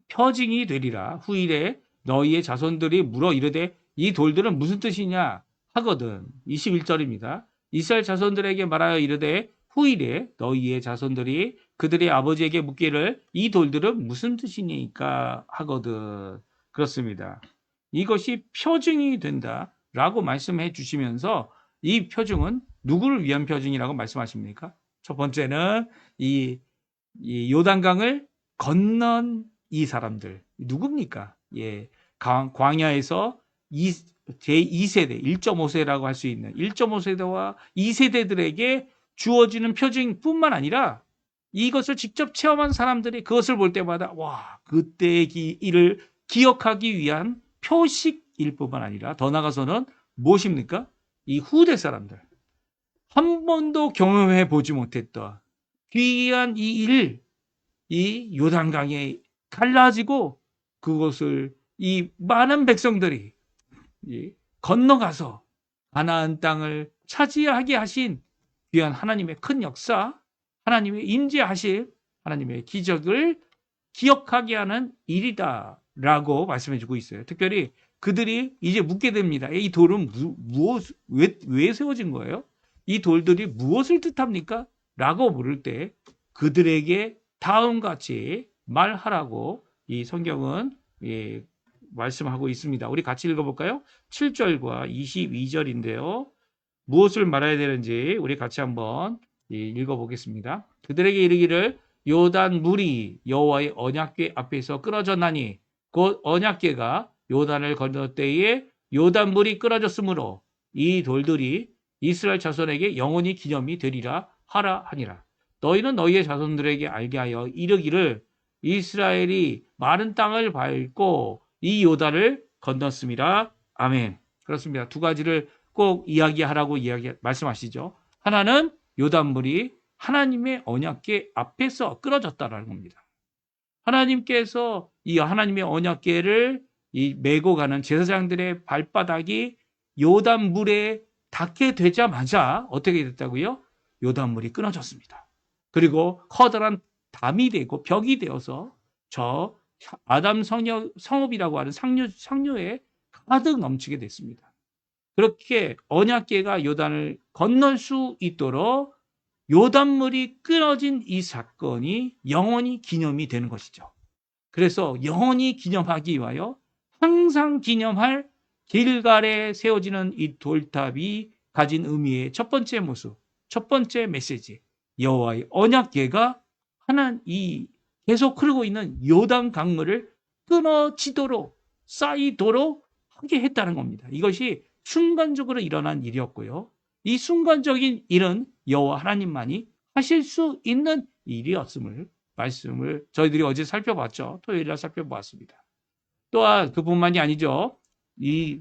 표징이 되리라. 후일에 너희의 자손들이 물어 이르되 이 돌들은 무슨 뜻이냐 하거든. 21절입니다. 이스라엘 자손들에게 말하여 이르되 후일에 너희의 자손들이 그들의 아버지에게 묻기를 이 돌들은 무슨 뜻이니까 하거든. 그렇습니다. 이것이 표징이 된다라고 말씀해 주시면서 이 표징은 누구를 위한 표징이라고 말씀하십니까? 첫 번째는 이 요단강을 건넌 이 사람들 누굽니까? 예, 광야에서 제2세대 1.5세라고 할 수 있는 1.5세대와 2세대들에게 주어지는 표징뿐만 아니라 이것을 직접 체험한 사람들이 그것을 볼 때마다 와, 그때의 일을 기억하기 위한 표식일 뿐만 아니라 더 나아가서는 무엇입니까? 이 후대 사람들 한 번도 경험해 보지 못했던 귀한 이 일, 이 요단강에 갈라지고 그것을 이 많은 백성들이 건너가서 가나안 땅을 차지하게 하신 귀한 하나님의 큰 역사, 하나님의 임재하심, 하나님의 기적을 기억하게 하는 일이다라고 말씀해 주고 있어요. 특별히 그들이 이제 묻게 됩니다. 이 돌은 왜 세워진 거예요? 이 돌들이 무엇을 뜻합니까? 라고 물을 때 그들에게 다음과 같이 말하라고 이 성경은 말씀하고 있습니다. 우리 같이 읽어볼까요? 7절과 22절인데요. 무엇을 말해야 되는지 우리 같이 한번 읽어보겠습니다. 그들에게 이르기를 요단 물이 여호와의 언약궤 앞에서 끊어졌나니 곧 언약궤가 요단을 건널 때에 요단 물이 끊어졌으므로 이 돌들이 이스라엘 자손에게 영원히 기념이 되리라 하라 하니라. 너희는 너희의 자손들에게 알게 하여 이르기를 이스라엘이 마른 땅을 밟고 이 요단을 건넜습니다. 아멘. 그렇습니다. 두 가지를 꼭 이야기하라고 말씀하시죠. 하나는 요단물이 하나님의 언약궤 앞에서 끊어졌다라는 겁니다. 하나님께서 이 하나님의 언약궤를 메고 가는 제사장들의 발바닥이 요단물에 닿게 되자마자 어떻게 됐다고요? 요단물이 끊어졌습니다. 그리고 커다란 담이 되고 벽이 되어서 저 아담 성읍이라고 하는 상류에 가득 넘치게 됐습니다. 그렇게 언약궤가 요단을 건널 수 있도록 요단물이 끊어진 이 사건이 영원히 기념이 되는 것이죠. 그래서 영원히 기념하기 위하여 항상 기념할 길갈에 세워지는 이 돌탑이 가진 의미의 첫 번째 모습, 첫 번째 메시지, 여호와의 언약궤가 이 계속 흐르고 있는 요단 강물을 끊어지도록 쌓이도록 하게 했다는 겁니다. 이것이 순간적으로 일어난 일이었고요. 이 순간적인 일은 여호와 하나님만이 하실 수 있는 일이었음을 말씀을 저희들이 어제 살펴봤죠. 토요일날 살펴보았습니다. 또한 그뿐만이 아니죠. 이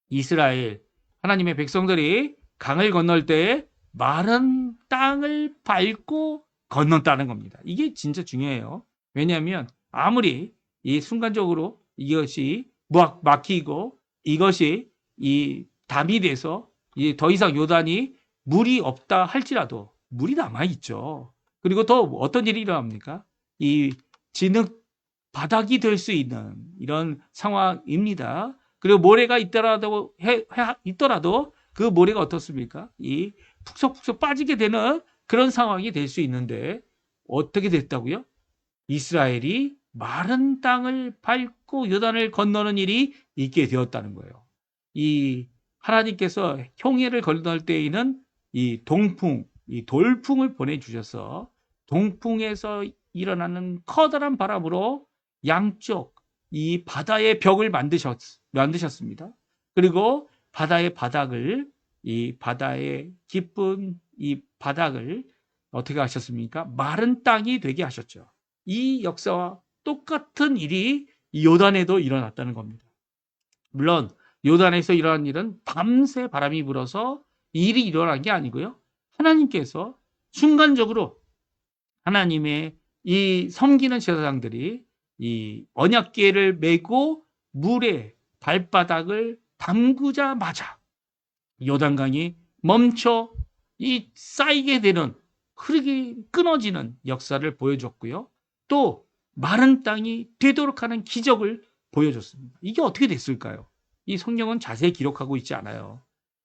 이스라엘 하나님의 백성들이 강을 건널 때 마른 땅을 밟고 건넜다는 겁니다. 이게 진짜 중요해요. 왜냐하면 아무리 이 순간적으로 이것이 막히고 이것이 이 담이 돼서 더 이상 요단이 물이 없다 할지라도 물이 남아있죠. 그리고 또 어떤 일이 일어납니까? 이 진흙 바닥이 될 수 있는 이런 상황입니다. 그리고 모래가 있더라도 그 모래가 어떻습니까? 이 푹석푹석 빠지게 되는 그런 상황이 될 수 있는데 어떻게 됐다고요? 이스라엘이 마른 땅을 밟고 요단을 건너는 일이 있게 되었다는 거예요. 이 하나님께서 홍해를 건널 때에는 이 동풍, 이 돌풍을 보내주셔서 동풍에서 일어나는 커다란 바람으로 양쪽 이 바다의 벽을 만드셨습니다. 그리고 바다의 바닥을 이 바다의 깊은 이 바닥을 어떻게 하셨습니까? 마른 땅이 되게 하셨죠. 이 역사와 똑같은 일이 요단에도 일어났다는 겁니다. 물론 요단에서 일어난 일은 밤새 바람이 불어서 일이 일어난 게 아니고요. 하나님께서 순간적으로 하나님의 이 섬기는 제사장들이 이 언약궤를 메고 물에 발바닥을 담그자마자 요단강이 멈춰 이 쌓이게 되는 흐르기 끊어지는 역사를 보여줬고요. 또 마른 땅이 되도록 하는 기적을 보여줬습니다. 이게 어떻게 됐을까요? 이 성경은 자세히 기록하고 있지 않아요.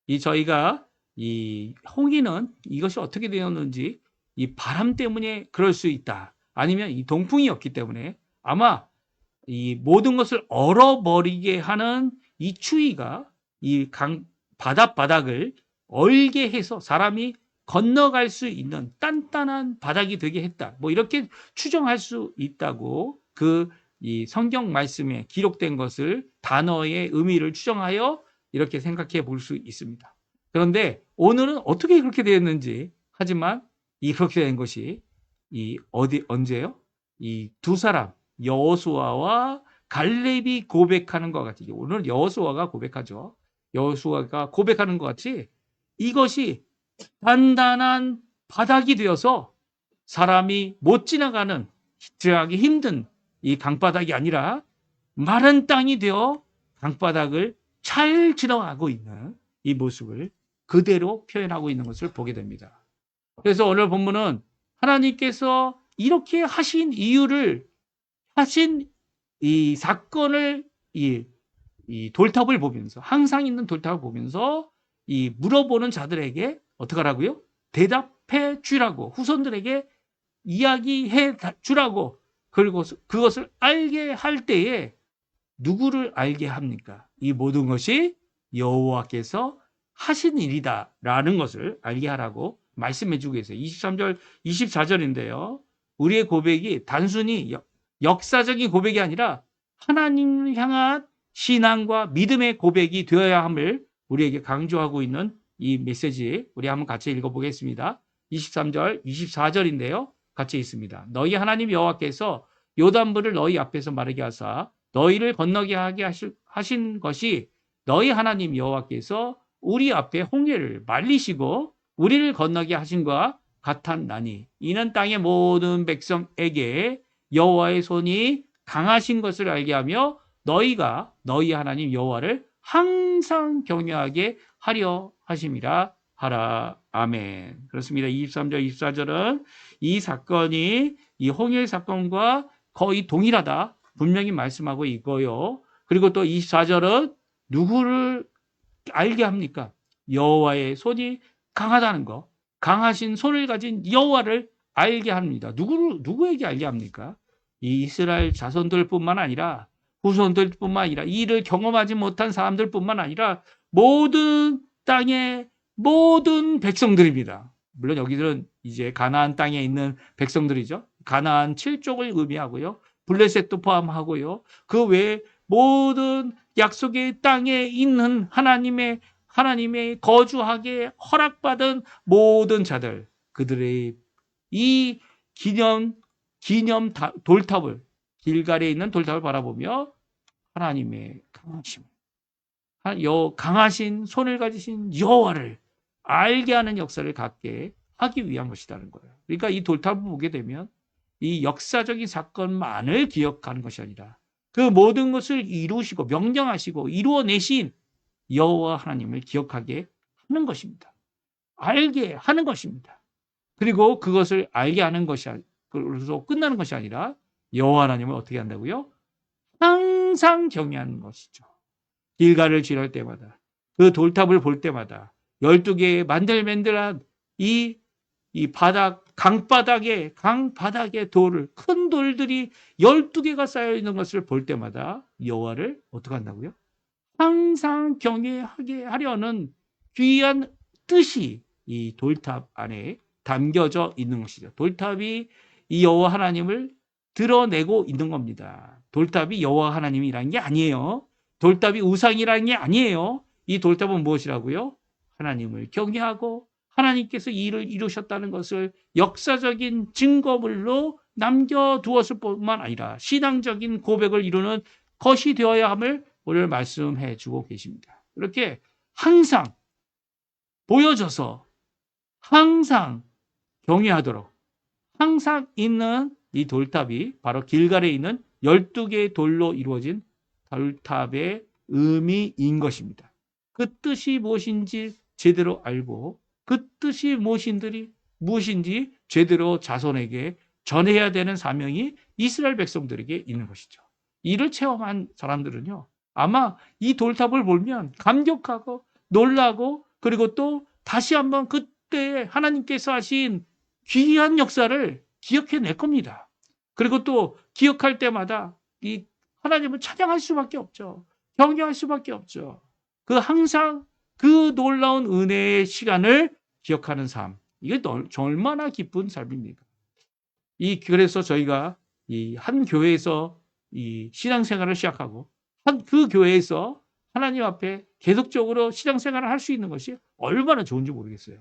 이 저희가 이 홍해는 이것이 어떻게 되었는지 이 바람 때문에 그럴 수 있다. 아니면 이 동풍이었기 때문에 아마 이 모든 것을 얼어버리게 하는 이 추위가 이 바닥을 얼게 해서 사람이 건너갈 수 있는 단단한 바닥이 되게 했다. 뭐 이렇게 추정할 수 있다고 이 성경 말씀에 기록된 것을 단어의 의미를 추정하여 이렇게 생각해 볼 수 있습니다. 그런데 오늘은 어떻게 그렇게 되었는지 하지만 그렇게 된 것이 언제요? 이 두 사람 여호수아와 갈렙이 고백하는 것 같이 오늘 여호수아가 고백하죠. 여호수아가 고백하는 것 같이 이것이 단단한 바닥이 되어서 사람이 못 지나가는 지나가기 힘든 이 강바닥이 아니라 마른 땅이 되어 강바닥을 잘 지나가고 있는 이 모습을 그대로 표현하고 있는 것을 보게 됩니다. 그래서 오늘 본문은 하나님께서 이렇게 하신 이유를 하신 이 사건을 이 돌탑을 보면서 항상 있는 돌탑을 보면서 이 물어보는 자들에게 어떻게 하라고요? 대답해 주라고 후손들에게 이야기해 주라고 그리고 그것을 알게 할 때에 누구를 알게 합니까? 이 모든 것이 여호와께서 하신 일이다라는 것을 알게 하라고 말씀해 주고 계세요. 23절, 24절인데요. 우리의 고백이 단순히 역사적인 고백이 아니라 하나님을 향한 신앙과 믿음의 고백이 되어야 함을 우리에게 강조하고 있는 이 메시지 우리 한번 같이 읽어보겠습니다. 23절, 24절인데요. 같이 있습니다. 너희 하나님 여호와께서 요단물을 너희 앞에서 마르게 하사 너희를 건너게 하게 하신 것이 너희 하나님 여호와께서 우리 앞에 홍해를 말리시고 우리를 건너게 하신 것과 같았나니 이는 땅의 모든 백성에게 여호와의 손이 강하신 것을 알게 하며 너희가 너희 하나님 여호와를 항상 경외하게 하려 하심이라 하라. 아멘. 그렇습니다. 23절, 24절은 이 사건이 이 홍해 사건과 거의 동일하다. 분명히 말씀하고 있고요. 그리고 또 24절은 누구를 알게 합니까? 여호와의 손이 강하다는 거. 강하신 손을 가진 여호와를 알게 합니다. 누구에게 알게 합니까? 이 이스라엘 자손들뿐만 아니라 후손들뿐만 아니라 이를 경험하지 못한 사람들뿐만 아니라 모든 땅의 모든 백성들입니다. 물론 여기들은 이제 가나안 땅에 있는 백성들이죠. 가나안 7족을 의미하고요. 블레셋도 포함하고요. 그 외에 모든 약속의 땅에 있는 하나님의 거주하게 허락받은 모든 자들, 그들의 이 기념 돌탑을 길갈에 있는 돌탑을 바라보며 하나님의 강하신 손을 가지신 여호와를 알게 하는 역사를 갖게 하기 위한 것이라는 거예요. 그러니까 이 돌탑을 보게 되면 이 역사적인 사건만을 기억하는 것이 아니라 그 모든 것을 이루시고 명령하시고 이루어내신 여호와 하나님을 기억하게 하는 것입니다. 알게 하는 것입니다. 그리고 그것을 알게 하는 것이 그래서 끝나는 것이 아니라 여호와 하나님을 어떻게 한다고요? 항상 경외하는 것이죠. 길갈을 지날 때마다 그 돌탑을 볼 때마다 12개의 만들만들한 이 강바닥에 큰 돌들이 12개가 쌓여 있는 것을 볼 때마다 여호와를 어떻게 한다고요? 항상 경외하게 하려는 귀한 뜻이 이 돌탑 안에 담겨져 있는 것이죠. 돌탑이 이 여호와 하나님을 드러내고 있는 겁니다. 돌탑이 여호와 하나님이라는 게 아니에요. 돌탑이 우상이라는 게 아니에요. 이 돌탑은 무엇이라고요? 하나님을 경외하고 하나님께서 이 일을 이루셨다는 것을 역사적인 증거물로 남겨두었을 뿐만 아니라 신앙적인 고백을 이루는 것이 되어야 함을 오늘 말씀해 주고 계십니다. 이렇게 항상 보여져서 항상 경외하도록 항상 있는 이 돌탑이 바로 길갈에 있는 12개의 돌로 이루어진 돌탑의 의미인 것입니다. 그 뜻이 무엇인지 제대로 알고 그 뜻이 무엇인지 제대로 자손에게 전해야 되는 사명이 이스라엘 백성들에게 있는 것이죠. 이를 체험한 사람들은요. 아마 이 돌탑을 보면 감격하고 놀라고 그리고 또 다시 한번 그때 하나님께서 하신 귀한 역사를 기억해낼 겁니다. 그리고 또 기억할 때마다 이 하나님을 찬양할 수밖에 없죠. 경외할 수밖에 없죠. 항상 그 놀라운 은혜의 시간을 기억하는 삶. 이게 얼마나 기쁜 삶입니까? 그래서 저희가 이 한 교회에서 이 신앙생활을 시작하고 그 교회에서 하나님 앞에 계속적으로 신앙생활을 할 수 있는 것이 얼마나 좋은지 모르겠어요.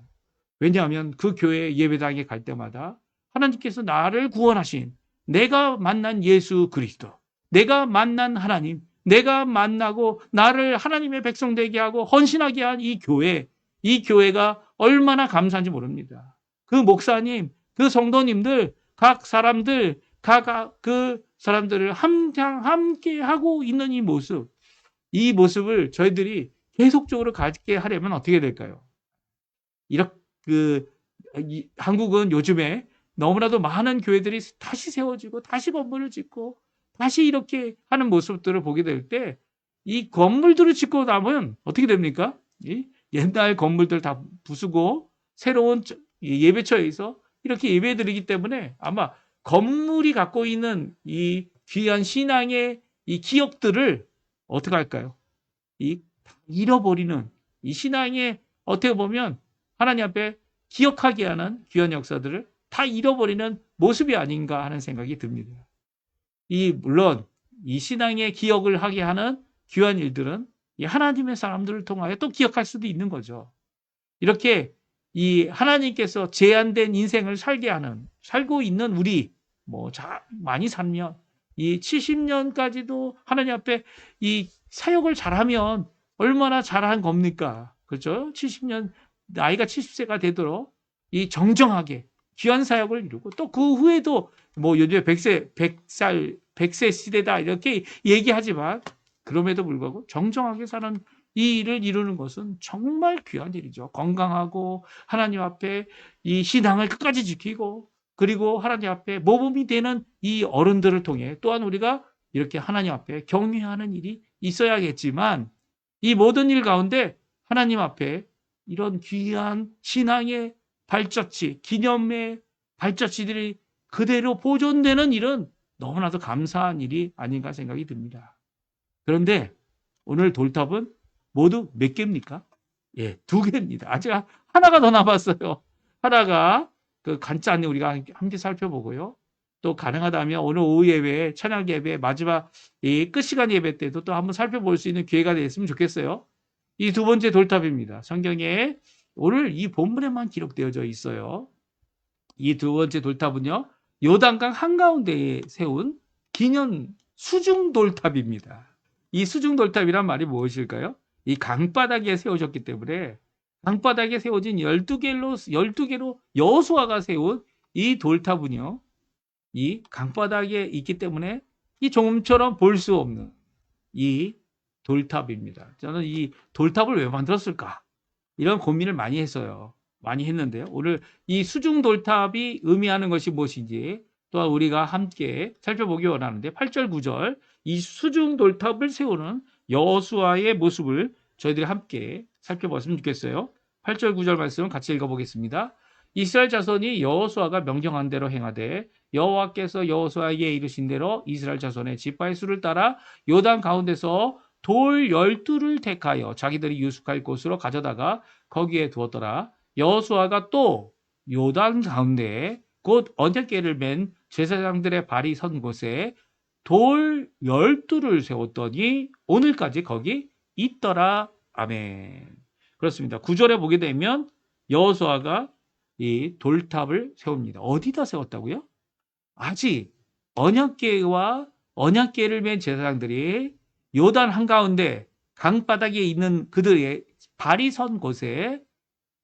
왜냐하면 그 교회 예배당에 갈 때마다 하나님께서 나를 구원하신 내가 만난 예수 그리스도, 내가 만난 하나님, 내가 만나고 나를 하나님의 백성 되게 하고 헌신하게 한 이 교회가 얼마나 감사한지 모릅니다. 그 목사님, 그 성도님들, 각 사람들, 그 사람들을 함께 하고 있는 이 모습을 저희들이 계속적으로 갖게 하려면 어떻게 될까요? 한국은 요즘에 너무나도 많은 교회들이 다시 세워지고 다시 건물을 짓고 다시 이렇게 하는 모습들을 보게 될 때 이 건물들을 짓고 나면 어떻게 됩니까? 옛날 건물들 다 부수고 새로운 예배처에서 이렇게 예배드리기 때문에 아마 건물이 갖고 있는 이 귀한 신앙의 이 기억들을 어떻게 할까요? 잃어버리는 이 신앙의 어떻게 보면 하나님 앞에 기억하게 하는 귀한 역사들을 다 잃어버리는 모습이 아닌가 하는 생각이 듭니다. 물론 이 신앙의 기억을 하게 하는 귀한 일들은 이 하나님의 사람들을 통하여 또 기억할 수도 있는 거죠. 이렇게 이 하나님께서 제한된 인생을 살고 있는 우리 많이 살면 이 70년까지도 하나님 앞에 이 사역을 잘하면 얼마나 잘한 겁니까? 그렇죠? 70년 나이가 70세가 되도록 이 정정하게 귀한 사역을 이루고 또 그 후에도 요즘에 100세 시대다 이렇게 얘기하지만 그럼에도 불구하고 정정하게 사는 이 일을 이루는 것은 정말 귀한 일이죠. 건강하고 하나님 앞에 이 신앙을 끝까지 지키고 그리고 하나님 앞에 모범이 되는 이 어른들을 통해 또한 우리가 이렇게 하나님 앞에 경외하는 일이 있어야겠지만 이 모든 일 가운데 하나님 앞에 이런 귀한 신앙의 발자취, 기념의 발자취들이 그대로 보존되는 일은 너무나도 감사한 일이 아닌가 생각이 듭니다. 그런데 오늘 돌탑은 모두 몇 개입니까? 예, 2개입니다. 아직 하나가 더 남았어요. 하나가 간단히 우리가 함께 살펴보고요. 또 가능하다면 오늘 오후 예배, 찬양 예배, 마지막 이 끝시간 예배 때도 또 한번 살펴볼 수 있는 기회가 됐으면 좋겠어요. 이 2번째 돌탑입니다. 성경에 오늘 이 본문에만 기록되어져 있어요. 이 2번째 돌탑은요. 요단강 한가운데에 세운 기념 수중 돌탑입니다. 이 수중 돌탑이란 말이 무엇일까요? 이 강바닥에 세워졌기 때문에 강바닥에 세워진 12개로 여호수아가 세운 이 돌탑은요. 이 강바닥에 있기 때문에 이 좀처럼 볼 수 없는 이 돌탑입니다. 저는 이 돌탑을 왜 만들었을까? 이런 고민을 많이 했어요. 많이 했는데요. 오늘 이 수중 돌탑이 의미하는 것이 무엇인지 또한 우리가 함께 살펴보기 원하는데 8절 9절 이 수중 돌탑을 세우는 여호수아의 모습을 저희들이 함께 살펴봤으면 좋겠어요. 8절 9절 말씀 같이 읽어보겠습니다. 이스라엘 자손이 여호수아가 명령한 대로 행하되 여호와께서 여호수아에게 이르신 대로 이스라엘 자손의 지파의 수를 따라 요단 가운데서 돌 12를 택하여 자기들이 유숙할 곳으로 가져다가 거기에 두었더라. 여호수아가 또 요단 가운데 곧 언약궤를 맨 제사장들의 발이 선 곳에 돌 12를 세웠더니 오늘까지 거기 있더라. 아멘. 그렇습니다. 9절에 보게 되면 여호수아가 이 돌탑을 세웁니다. 어디다 세웠다고요? 아직 언약궤를 맨 제사장들이 요단 한가운데 강바닥에 있는 그들의 발이 선 곳에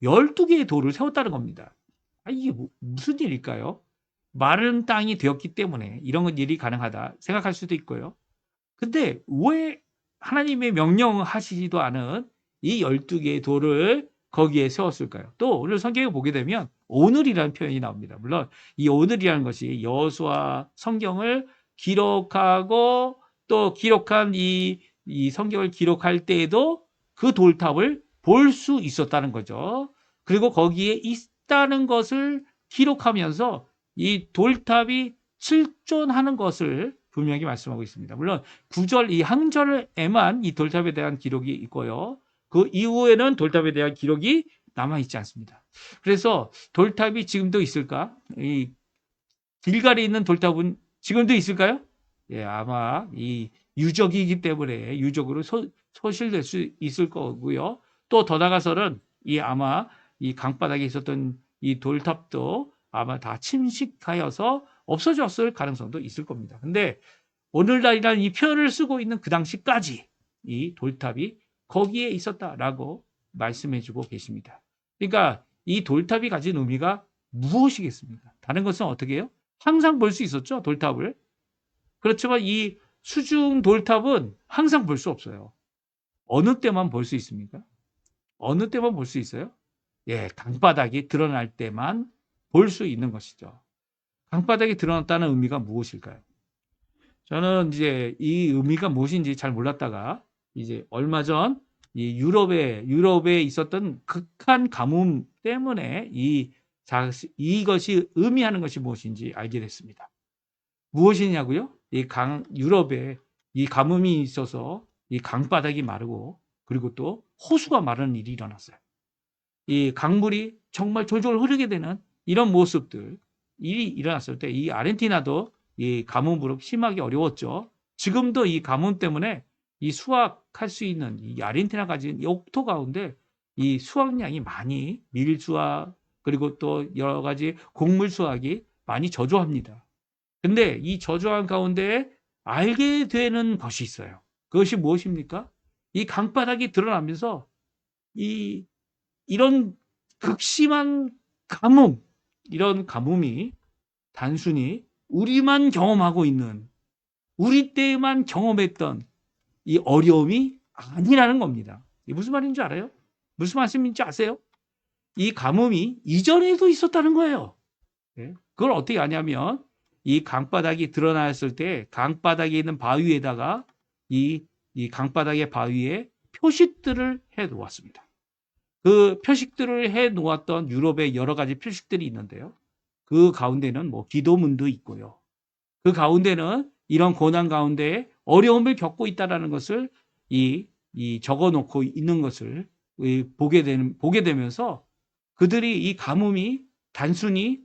12개의 돌을 세웠다는 겁니다. 이게 무슨 일일까요? 마른 땅이 되었기 때문에 이런 일이 가능하다 생각할 수도 있고요. 근데 왜 하나님의 명령하시지도 않은 이 12개의 돌을 거기에 세웠을까요? 또 오늘 성경에 보게 되면 오늘이라는 표현이 나옵니다. 물론 이 오늘이라는 것이 여호수아 성경을 기록하고 또 기록한 이 성경을 기록할 때에도 그 돌탑을 볼 수 있었다는 거죠. 그리고 거기에 있다는 것을 기록하면서 이 돌탑이 실존하는 것을 분명히 말씀하고 있습니다. 물론 구절 이 한 절에만 이 돌탑에 대한 기록이 있고요. 그 이후에는 돌탑에 대한 기록이 남아있지 않습니다. 그래서 돌탑이 지금도 있을까? 이 길갈에 있는 돌탑은 지금도 있을까요? 예, 아마 이 유적이기 때문에 유적으로 소실될 수 있을 거고요. 또 더 나가서는 이 아마 이 강바닥에 있었던 이 돌탑도 아마 다 침식하여서 없어졌을 가능성도 있을 겁니다. 근데 오늘날이라는 이 표현을 쓰고 있는 그 당시까지 이 돌탑이 거기에 있었다라고 말씀해주고 계십니다. 그러니까 이 돌탑이 가진 의미가 무엇이겠습니까? 다른 것은 어떻게 해요? 항상 볼 수 있었죠, 돌탑을. 그렇지만 이 수중 돌탑은 항상 볼 수 없어요. 어느 때만 볼 수 있습니까? 어느 때만 볼 수 있어요? 예, 강바닥이 드러날 때만 볼 수 있는 것이죠. 강바닥이 드러났다는 의미가 무엇일까요? 저는 이제 이 의미가 무엇인지 잘 몰랐다가 이제 얼마 전 이 유럽에 있었던 극한 가뭄 때문에 이것이 의미하는 것이 무엇인지 알게 됐습니다. 무엇이냐고요? 유럽에 이 가뭄이 있어서 이 강바닥이 마르고 그리고 또 호수가 마르는 일이 일어났어요. 이 강물이 정말 졸졸 흐르게 되는 이런 모습들 일이 일어났을 때 이 아르헨티나도 이 가뭄으로 심하게 어려웠죠. 지금도 이 가뭄 때문에 이 수확할 수 있는 이 아르헨티나 가진 영토 가운데 이 수확량이 많이 밀수확 그리고 또 여러 가지 곡물 수확이 많이 저조합니다. 근데 이 저조한 가운데 알게 되는 것이 있어요. 그것이 무엇입니까? 이 강바닥이 드러나면서 이런 극심한 가뭄, 이런 가뭄이 단순히 우리만 경험하고 있는, 우리 때만 경험했던 이 어려움이 아니라는 겁니다. 이게 무슨 말인지 알아요? 무슨 말씀인지 아세요? 이 가뭄이 이전에도 있었다는 거예요. 그걸 어떻게 아냐면 이 강바닥이 드러났을 때 강바닥에 있는 바위에다가 이 강바닥의 바위에 표식들을 해 놓았습니다. 그 표식들을 해 놓았던 유럽의 여러 가지 표식들이 있는데요. 그 가운데는 뭐 기도문도 있고요. 그 가운데는 이런 고난 가운데 어려움을 겪고 있다는 것을 적어 놓고 있는 것을 보게 되면서 그들이 이 가뭄이 단순히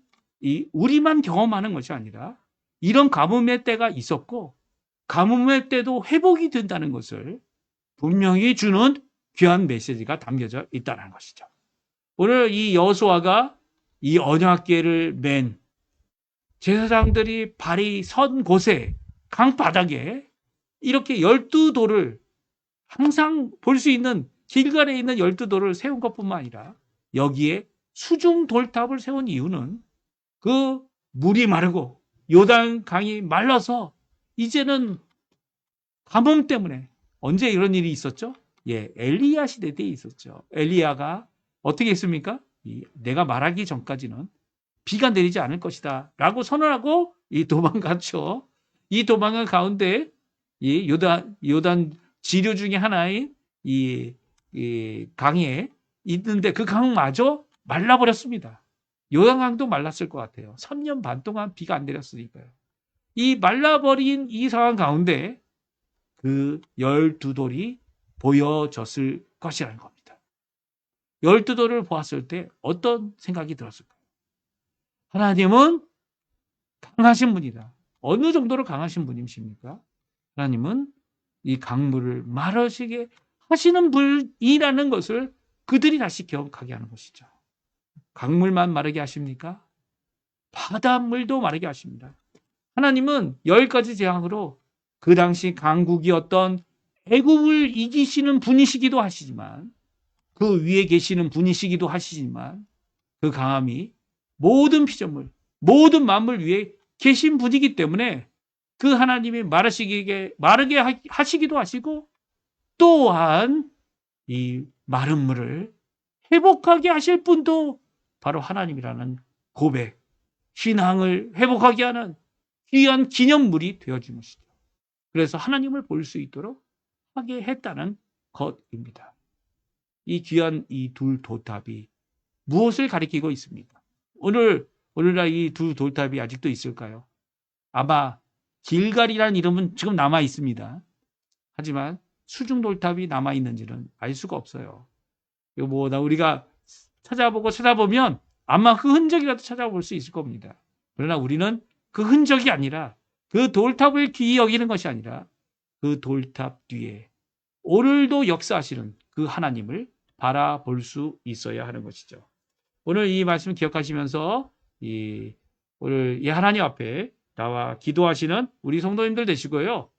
우리만 경험하는 것이 아니라 이런 가뭄의 때가 있었고 가뭄의 때도 회복이 된다는 것을 분명히 주는 귀한 메시지가 담겨져 있다는 것이죠. 오늘 이 여호수아가 이 언약궤를 맨 제사장들이 발이 선 곳에 강바닥에 이렇게 12돌을 항상 볼 수 있는 길갈에 있는 12돌을 세운 것뿐만 아니라 여기에 수중 돌탑을 세운 이유는 그 물이 마르고 요단 강이 말라서 이제는 가뭄 때문에 언제 이런 일이 있었죠? 예, 엘리야 시대 때 있었죠. 엘리야가 어떻게 했습니까? 내가 말하기 전까지는 비가 내리지 않을 것이다 라고 선언하고 도망갔죠. 이 도망한 가운데 요단 지류 중에 하나인 이 강에 있는데 그 강마저 말라버렸습니다. 요단강도 말랐을 것 같아요. 3년 반 동안 비가 안 내렸으니까요. 이 말라버린 이 상황 가운데 그 12돌이 보여졌을 것이라는 겁니다. 12돌을 보았을 때 어떤 생각이 들었을까요? 하나님은 강하신 분이다. 어느 정도로 강하신 분이십니까? 하나님은 이 강물을 마르시게 하시는 분이라는 것을 그들이 다시 기억하게 하는 것이죠. 강물만 마르게 하십니까? 바닷물도 마르게 하십니다. 하나님은 10가지 재앙으로 그 당시 강국이었던 애굽을 이기시는 분이시기도 하시지만 그 위에 계시는 분이시기도 하시지만 그 강함이 모든 피조물, 모든 만물 위에 계신 분이기 때문에 그 하나님이 마르게 하시기도 하시고 또한 이 마른 물을 회복하게 하실 분도 바로 하나님이라는 고백, 신앙을 회복하게 하는 귀한 기념물이 되어진 것이죠. 그래서 하나님을 볼 수 있도록 하게 했다는 것입니다. 이 귀한 이 둘 도탑이 무엇을 가리키고 있습니까? 오늘날 이 두 돌탑이 아직도 있을까요? 아마 길갈이라는 이름은 지금 남아 있습니다. 하지만 수중 돌탑이 남아 있는지는 알 수가 없어요. 이거 우리가 찾아보면 아마 그 흔적이라도 찾아볼 수 있을 겁니다. 그러나 우리는 그 흔적이 아니라 그 돌탑을 귀히 여기는 것이 아니라 그 돌탑 뒤에 오늘도 역사하시는 그 하나님을 바라볼 수 있어야 하는 것이죠. 오늘 이 말씀 기억하시면서 오늘 이 하나님 앞에 나와 기도하시는 우리 성도님들 되시고요.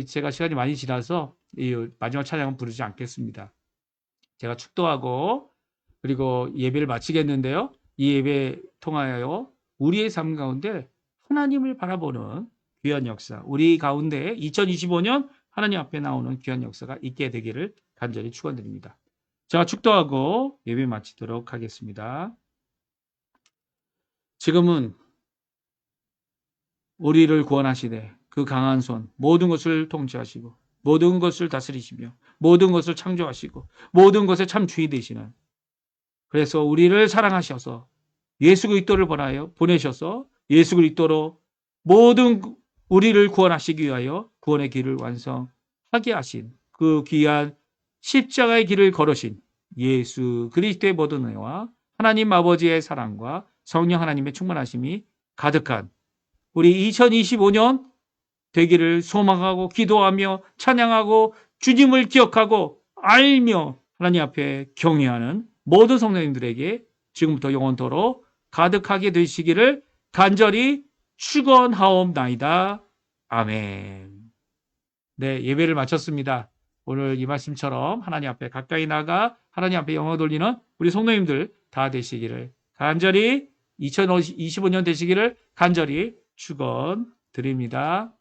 제가 시간이 많이 지나서 이 마지막 찬양은 부르지 않겠습니다. 제가 축도하고 그리고 예배를 마치겠는데요. 이 예배 통하여 우리의 삶 가운데 하나님을 바라보는 귀한 역사, 우리 가운데 2025년 하나님 앞에 나오는 귀한 역사가 있게 되기를 간절히 축원드립니다. 제가 축도하고 예배 마치도록 하겠습니다. 지금은 우리를 구원하시되 그 강한 손 모든 것을 통치하시고 모든 것을 다스리시며 모든 것을 창조하시고 모든 것에 참 주인 되시는, 그래서 우리를 사랑하셔서 예수 그리스도를 보내셔서 예수 그리스도로 모든 우리를 구원하시기 위하여 구원의 길을 완성하게 하신 그 귀한 십자가의 길을 걸으신 예수 그리스도의 모든 은혜와 하나님 아버지의 사랑과 성령 하나님의 충만하심이 가득한 우리 2025년 되기를 소망하고 기도하며 찬양하고 주님을 기억하고 알며 하나님 앞에 경외하는 모든 성도님들에게 지금부터 영원토록 가득하게 되시기를 간절히 축원하옵나이다. 아멘. 네, 예배를 마쳤습니다. 오늘 이 말씀처럼 하나님 앞에 가까이 나가 하나님 앞에 영광 돌리는 우리 성도님들 다 되시기를 간절히 2025년 되시기를 간절히 축원드립니다.